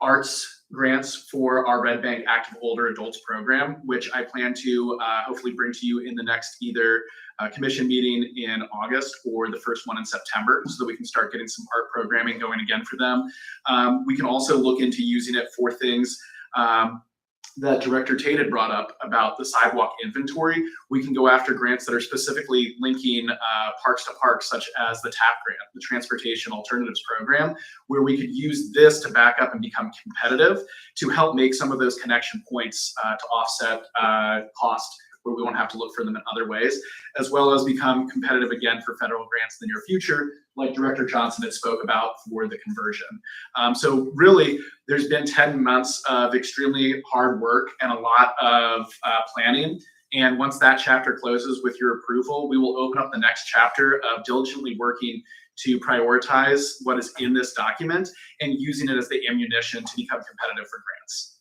arts grants for our Red Bank Active Older Adults program, which I plan to hopefully bring to you in the next either commission meeting in August or the first one in September, so that we can start getting some art programming going again for them. We can also look into using it for things that Director Tate had brought up about the sidewalk inventory. We can go after grants that are specifically linking parks to parks, such as the TAP grant, the Transportation Alternatives Program, where we could use this to back up and become competitive to help make some of those connection points to offset cost, where we won't have to look for them in other ways, as well as become competitive again for federal grants in the near future, like Director Johnson had spoke about for the conversion. So really, there's been 10 months of extremely hard work and a lot of planning. And once that chapter closes with your approval, we will open up the next chapter of diligently working to prioritize what is in this document and using it as the ammunition to become competitive for grants.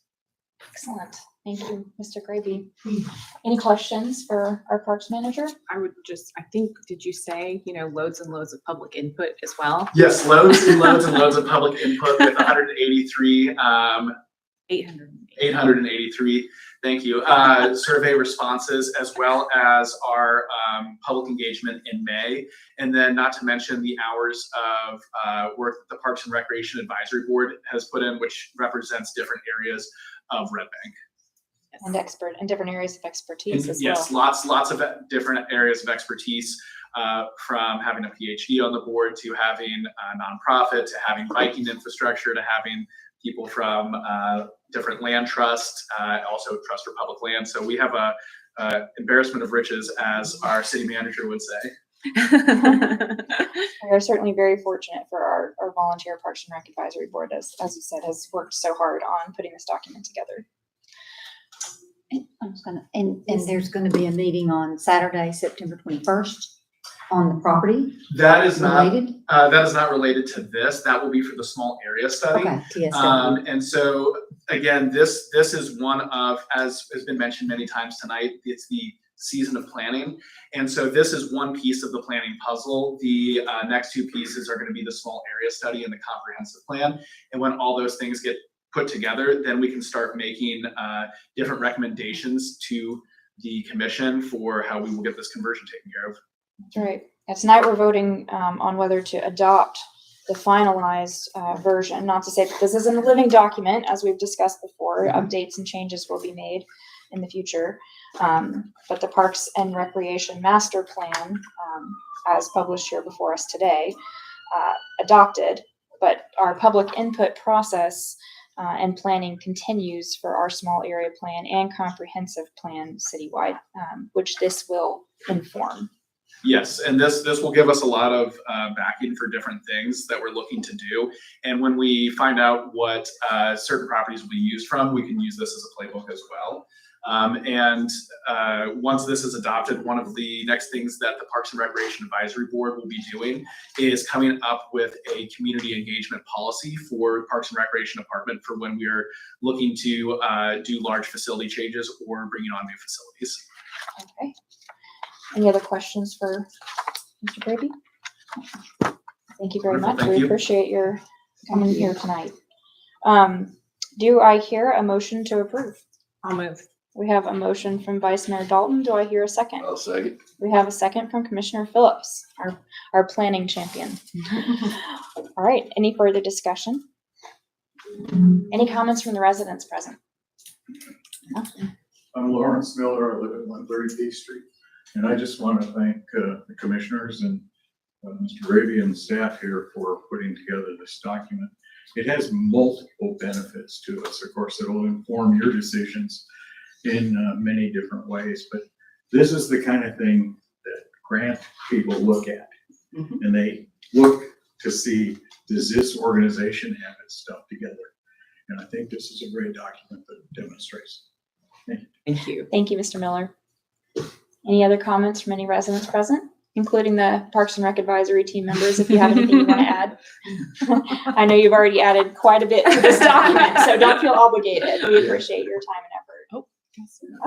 Excellent. Thank you, Mr. Gravy. Any questions for our Parks Manager? I would just, I think, did you say, loads and loads of public input as well? Yes, loads and loads and loads of public input with 183, 883, thank you, survey responses, as well as our public engagement in May. And then not to mention the hours of work that the Parks and Recreation Advisory Board has put in, which represents different areas of Red Bank. And different areas of expertise as well. Yes, lots of different areas of expertise, from having a PhD on the board to having a nonprofit, to having Viking infrastructure, to having people from different land trusts, also Trust for Public Land. So we have a embarrassment of riches, as our city manager would say. We are certainly very fortunate for our volunteer Parks and Rec Advisory Board, as you said, has worked so hard on putting this document together. And there's gonna be a meeting on Saturday, September 21st on the property. That is related? not related to this. That will be for the small area study. Okay, TSW. And so again, this is one of, as has been mentioned many times tonight, it's the season of planning. And so this is one piece of the planning puzzle. The next two pieces are going to be the small area study and the comprehensive plan. And when all those things get put together, then we can start making different recommendations to the commission for how we will get this conversion taken care of. That's right. And tonight we're voting on whether to adopt the finalized version. Not to say that this isn't a living document, as we've discussed before. Updates and changes will be made in the future. But the Parks and Recreation Master Plan, as published here before us today, adopted. But our public input process and planning continues for our small area plan and comprehensive plan citywide, which this will inform. Yes, and this will give us a lot of backing for different things that we're looking to do. And when we find out what certain properties will be used from, we can use this as a playbook as well. And once this is adopted, one of the next things that the Parks and Recreation Advisory Board will be doing is coming up with a community engagement policy for Parks and Recreation Department for when we are looking to do large facility changes or bringing on new facilities. Okay. Any other questions for Mr. Gravy? Thank you very much. We appreciate your coming here tonight. Do I hear a motion to approve? I'll move. We have a motion from Vice Mayor Dalton. Do I hear a second? I'll second. We have a second from Commissioner Phillips, our planning champion. All right. Any further discussion? Any comments from the residents present? I'm Lawrence Miller. I live at 130 P Street. And I just want to thank the commissioners and Mr. Gravy and the staff here for putting together this document. It has multiple benefits to us. Of course, it will inform your decisions in many different ways, but this is the kind of thing that grant people look at. And they look to see, does this organization have its stuff together? And I think this is a great document that demonstrates. Thank you. Thank you, Mr. Miller. Any other comments from any residents present, including the Parks and Rec Advisory team members, if you have anything you want to add? I know you've already added quite a bit to this document, so don't feel obligated. We appreciate your time and effort.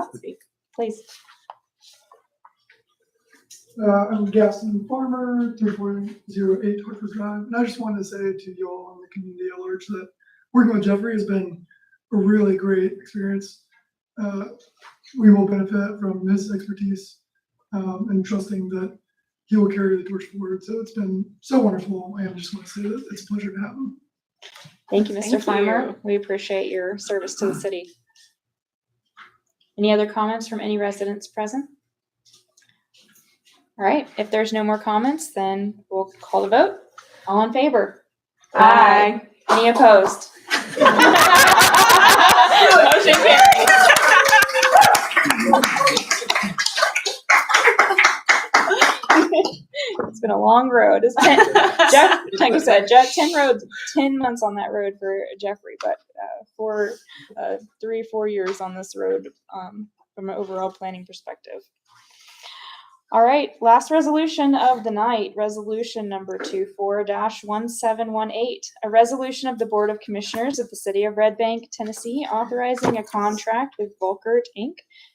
Oh, speak, please. I'm Gaston Farmer, 3408 Hartford Drive, and I just wanted to say to you all on the community at large that working with Jeffrey has been a really great experience. We will benefit from his expertise and trusting that he will carry the torch forward. So it's been so wonderful, and I just want to say that it's a pleasure to have him. Thank you, Mr. Thank Farmer. you. We appreciate your service to the city. Any other comments from any residents present? All right, if there's no more comments, then we'll call the vote. All in favor? Aye. Any opposed? Motion carries. It's been a long road. It's Jeff, like I said, 10 months on that road for Jeffrey, but for 3 or 4 years on this road from an overall planning perspective. All right, last resolution of the night, resolution number 24-1718, a resolution of the Board of Commissioners of the City of Red Bank, Tennessee, authorizing a contract with Volkert, Inc.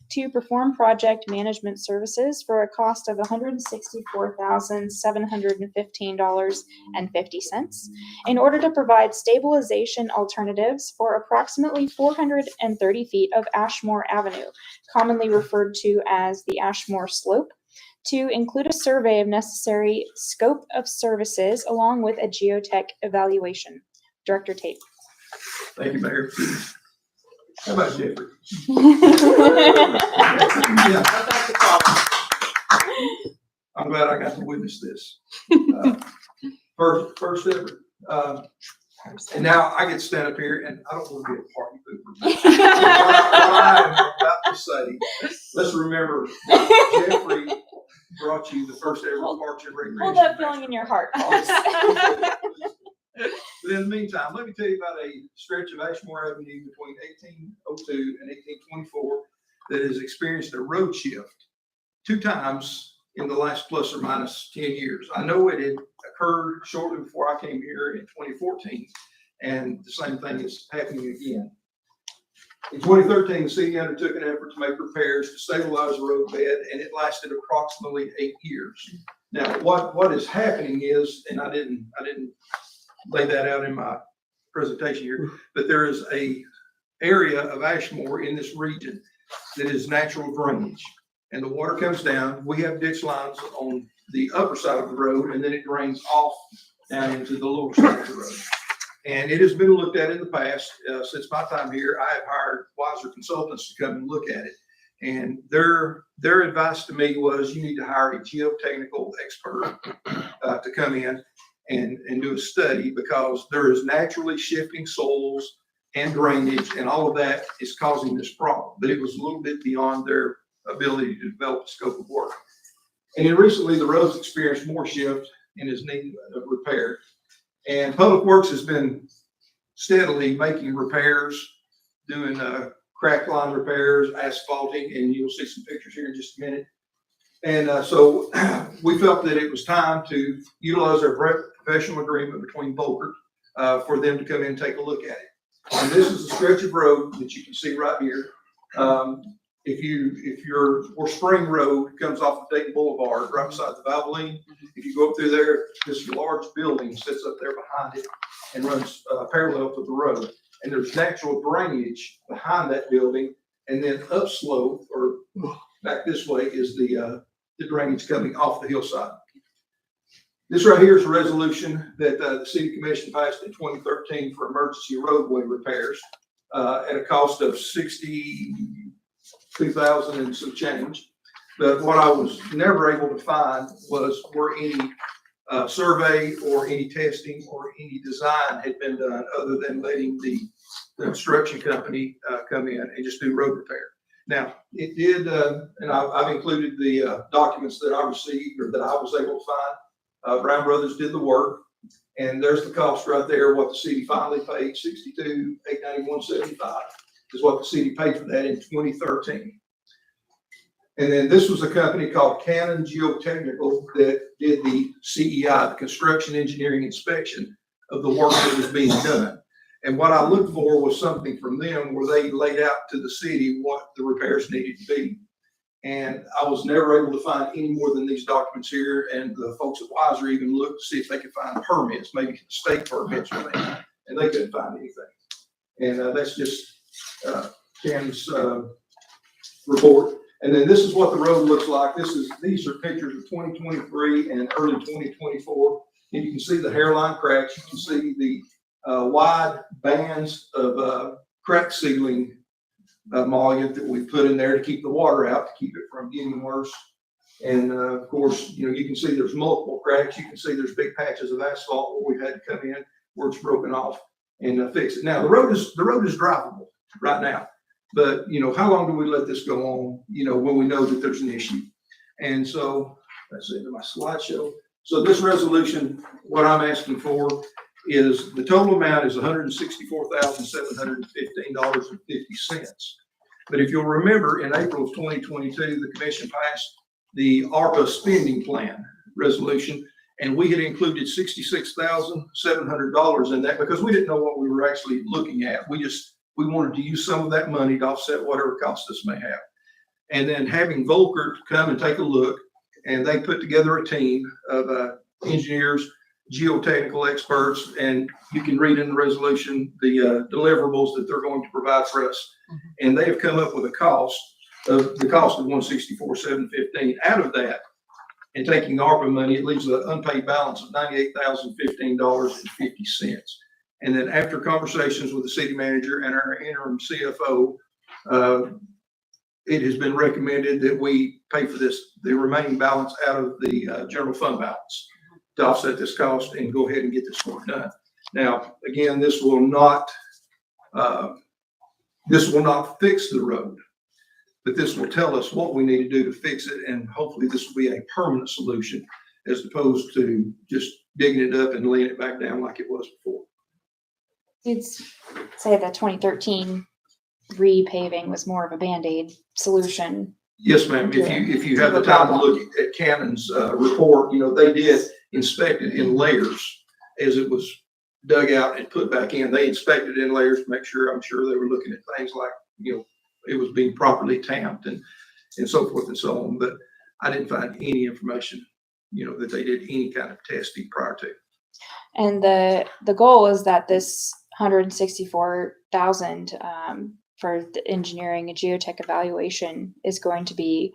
to perform project management services for a cost of $164,715.50 in order to provide stabilization alternatives for approximately 430 feet of Ashmore Avenue, commonly referred to as the Ashmore Slope, to include a survey of necessary scope of services along with a geotech evaluation. Director Tate. Thank you, Mayor. How about Jeffrey? I'm glad I got to witness this. First ever. And now I get to stand up here and I don't want to be a party pooper. What I'm about to say, let's remember Jeffrey brought you the first ever Parks and Recreation. Hold that feeling in your heart, folks. But in the meantime, let me tell you about a stretch of Ashmore Avenue between 1802 and 1824 that has experienced a road shift 2 times in the last plus or minus 10 years. I know it had occurred shortly before I came here in 2014, and the same thing is happening again. In 2013, the city undertook an effort to make repairs to stabilize the road bed, and it lasted approximately 8 years. Now, what is happening is, and I didn't lay that out in my presentation here, but there is a area of Ashmore in this region that is natural drainage, and the water comes down. We have ditch lines on the upper side of the road, and then it drains off down into the lower side of the road. And it has been looked at in the past. Since my time here, I have hired Wiser Consultants to come and look at it. And their advice to me was, you need to hire a geotechnical expert to come in and do a study, because there is naturally shifting soils and drainage, and all of that is causing this problem. But it was a little bit beyond their ability to develop a scope of work. And then recently, the road's experienced more shift and is needing repair. And Public Works has been steadily making repairs, doing crack line repairs, asphalting, and you'll see some pictures here in just a minute. And so we felt that it was time to utilize our professional agreement between Volkert for them to come in and take a look at it. And this is a stretch of road that you can see right here. If your Spring Road comes off of Dayton Boulevard, right beside the Valvoline, if you go up through there, this large building sits up there behind it and runs parallel to the road. And there's natural drainage behind that building, and then upslope or back this way is the drainage coming off the hillside. This right here is a resolution that the City Commission passed in 2013 for emergency roadway repairs at a cost of $62,000 and some change. But what I was never able to find were any survey or any testing or any design had been done, other than letting the construction company come in and just do road repair. Now, it did, and I've included the documents that I received or that I was able to find. Brown Brothers did the work, and there's the cost right there. What the city finally paid, $62,891.75, is what the city paid for that in 2013. And then this was a company called Cannon Geotechnical that did the CEI, the construction engineering inspection of the work that was being done. And what I looked for was something from them where they laid out to the city what the repairs needed to be. And I was never able to find any more than these documents here, and the folks at Wiser even looked to see if they could find permits, maybe state permits or anything, and they couldn't find anything. And that's just Ken's report. And then this is what the road looks like. These are pictures of 2023 and early 2024. And you can see the hairline cracks. You can see the wide bands of crack sealing emollient that we put in there to keep the water out, to keep it from getting worse. And of course, you know, you can see there's multiple cracks. You can see there's big patches of asphalt where we've had to come in, where it's broken off and fix it. Now the road is drivable right now, but you know, how long do we let this go on? You know, when we know that there's an issue. And so that's the end of my slideshow. So this resolution, what I'm asking for is the total amount is $164,715.50. But if you'll remember, in April of 2022, the commission passed the ARPA spending plan resolution, and we had included $66,700 in that because we didn't know what we were actually looking at. We wanted to use some of that money to offset whatever cost this may have. And then having Volker come and take a look, and they put together a team of engineers, geotechnical experts, and you can read in the resolution the deliverables that they're going to provide for us. And they have come up with the cost of $164,715. Out of that, and taking ARPA money, it leaves an unpaid balance of $98,015.50. And then after conversations with the city manager and our interim CFO, it has been recommended that we pay for the remaining balance out of the general fund balance to offset this cost and go ahead and get this work done. Now, again, this will not fix the road, but this will tell us what we need to do to fix it, and hopefully this will be a permanent solution as opposed to just digging it up and laying it back down like it was before. You'd say the 2013 repaving was more of a Band-Aid solution. Yes, ma'am. If you have the time to look at Cannon's report, you know, they did inspect it in layers as it was dug out and put back in. They inspected in layers to make sure, I'm sure they were looking at things like, you know, it was being properly tamped and so forth and so on. But I didn't find any information, you know, that they did any kind of testing prior to. And the goal is that this $164,000 for the engineering and geotech evaluation is going to be,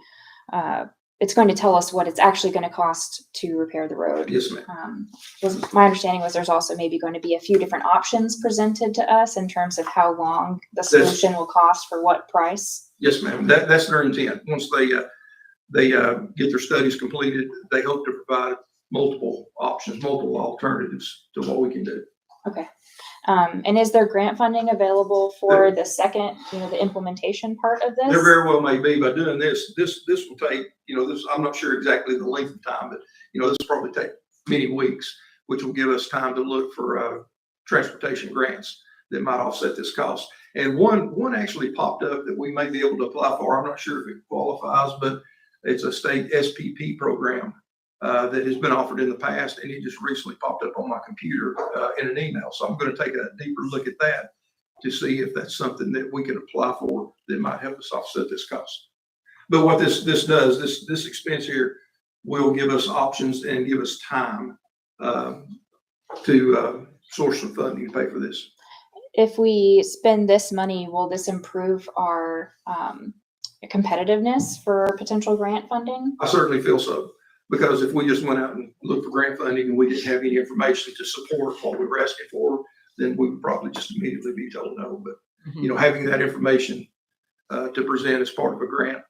it's going to tell us what it's actually going to cost to repair the road. Yes, ma'am. My understanding was there's also maybe going to be a few different options presented to us in terms of how long the solution will cost for what price. Yes, ma'am. That's their intent. Once they get their studies completed, they hope to provide multiple options, multiple alternatives to what we can do. Okay. And is there grant funding available for the second, you know, the implementation part of this? There very well may be. By doing this will take, you know, I'm not sure exactly the length of time, but, you know, this will probably take many weeks, which will give us time to look for transportation grants that might offset this cost. And one actually popped up that we may be able to apply for. I'm not sure if it qualifies, but it's a state SPP program that has been offered in the past, and it just recently popped up on my computer in an email. So I'm going to take a deeper look at that to see if that's something that we can apply for that might help us offset this cost. But what this does, this expense here will give us options and give us time to source some funding to pay for this. If we spend this money, will this improve our competitiveness for potential grant funding? I certainly feel so. Because if we just went out and looked for grant funding and we didn't have any information to support what we were asking for, then we would probably just immediately be told no. But, you know, having that information to present as part of a grant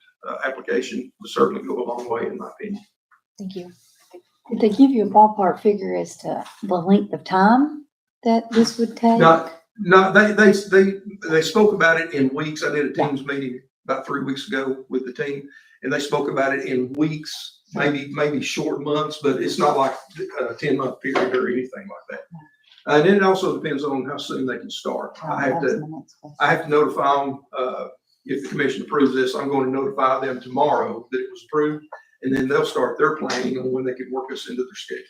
application would certainly go a long way, in my opinion. Thank you. Did they give you a ballpark figure as to the length of time that this would take? No, they spoke about it in weeks. I did a Teams meeting about 3 weeks ago with the team, and they spoke about it in weeks. Maybe short months, but it's not like a 10-month period or anything like that. And then it also depends on how soon they can start. I have to notify them if the commission approves this, I'm going to notify them tomorrow that it was approved, and then they'll start their planning on when they could work us into their schedule.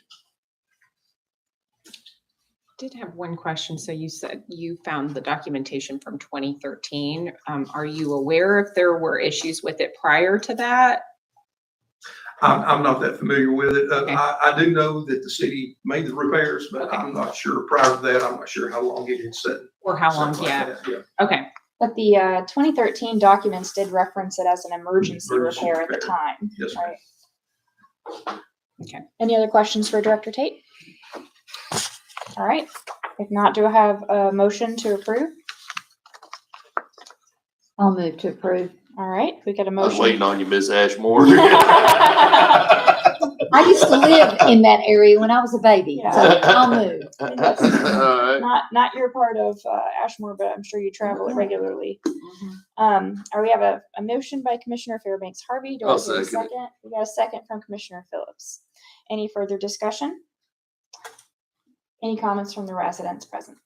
Did have one question. So you said you found the documentation from 2013. Are you aware if there were issues with it prior to that? I'm not that familiar with it. Okay. I do know that the city made the repairs, but Okay. I'm not sure prior to that, I'm not sure how long it had set. Or how long? set like Yeah. that. Yeah. Okay. But the 2013 documents did reference it as an emergency Emergency repair at the repair. time. Yes, ma'am. Right. Okay. Any other questions for Director Tate? All right. If not, do I have a motion to approve? I'll move to approve. All right, we got a I was motion. waiting on you, Miss Ashmore. I used to live in that area when I was a baby, so Yeah. I'll move. All right. Not your part of Ashmore, but I'm sure you travel it regularly. Or we have a motion by Commissioner Fairbanks Harvey. Do I I'll hear a second it. second? We got a second from Commissioner Phillips. Any further discussion? Any comments from the residents present?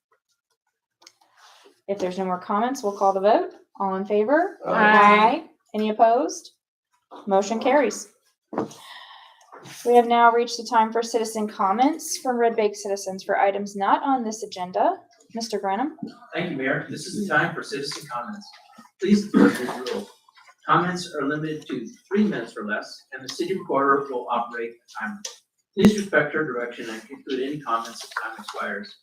If there's no more comments, we'll call the vote. All in favor? Aye. Any opposed? Motion carries. We have now reached the time for citizen comments from Red Bank citizens for items not on this agenda. Mr. Grenham? Thank you, Mayor. This is the time for citizen comments. Please observe the rule. Comments are limited to 3 minutes or less, and the city recorder will operate a timer. Please respect her direction and conclude any comments as time expires.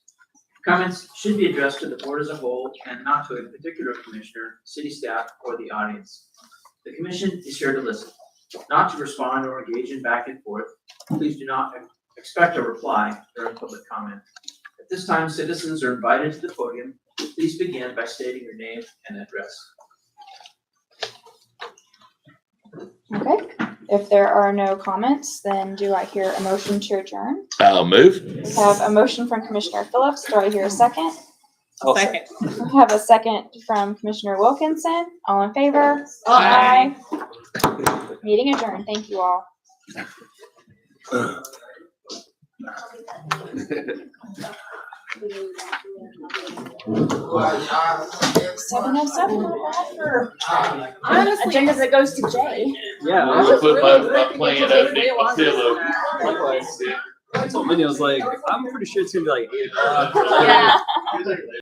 Comments should be addressed to the board as a whole and not to a particular commissioner, city staff, or the audience. The commission is here to listen, not to respond or engage in back and forth. Please do not expect a reply during public comment. At this time, citizens are invited to the podium. Please begin by stating your name and address. Okay, if there are no comments, then do I hear a motion to adjourn? I'll move. We have a motion from Commissioner Phillips. Do I hear a second? I'll Second. We have a second from Commissioner Wilkinson. All in favor? Aye. Meeting adjourned. Thank you all. 7:07, not bad for Honestly, agenda that goes to Jay. Yeah. I'm gonna put my plan underneath my pillow. I told Minnie, I was like, I'm pretty sure it's gonna be like 8 o'clock. Yeah.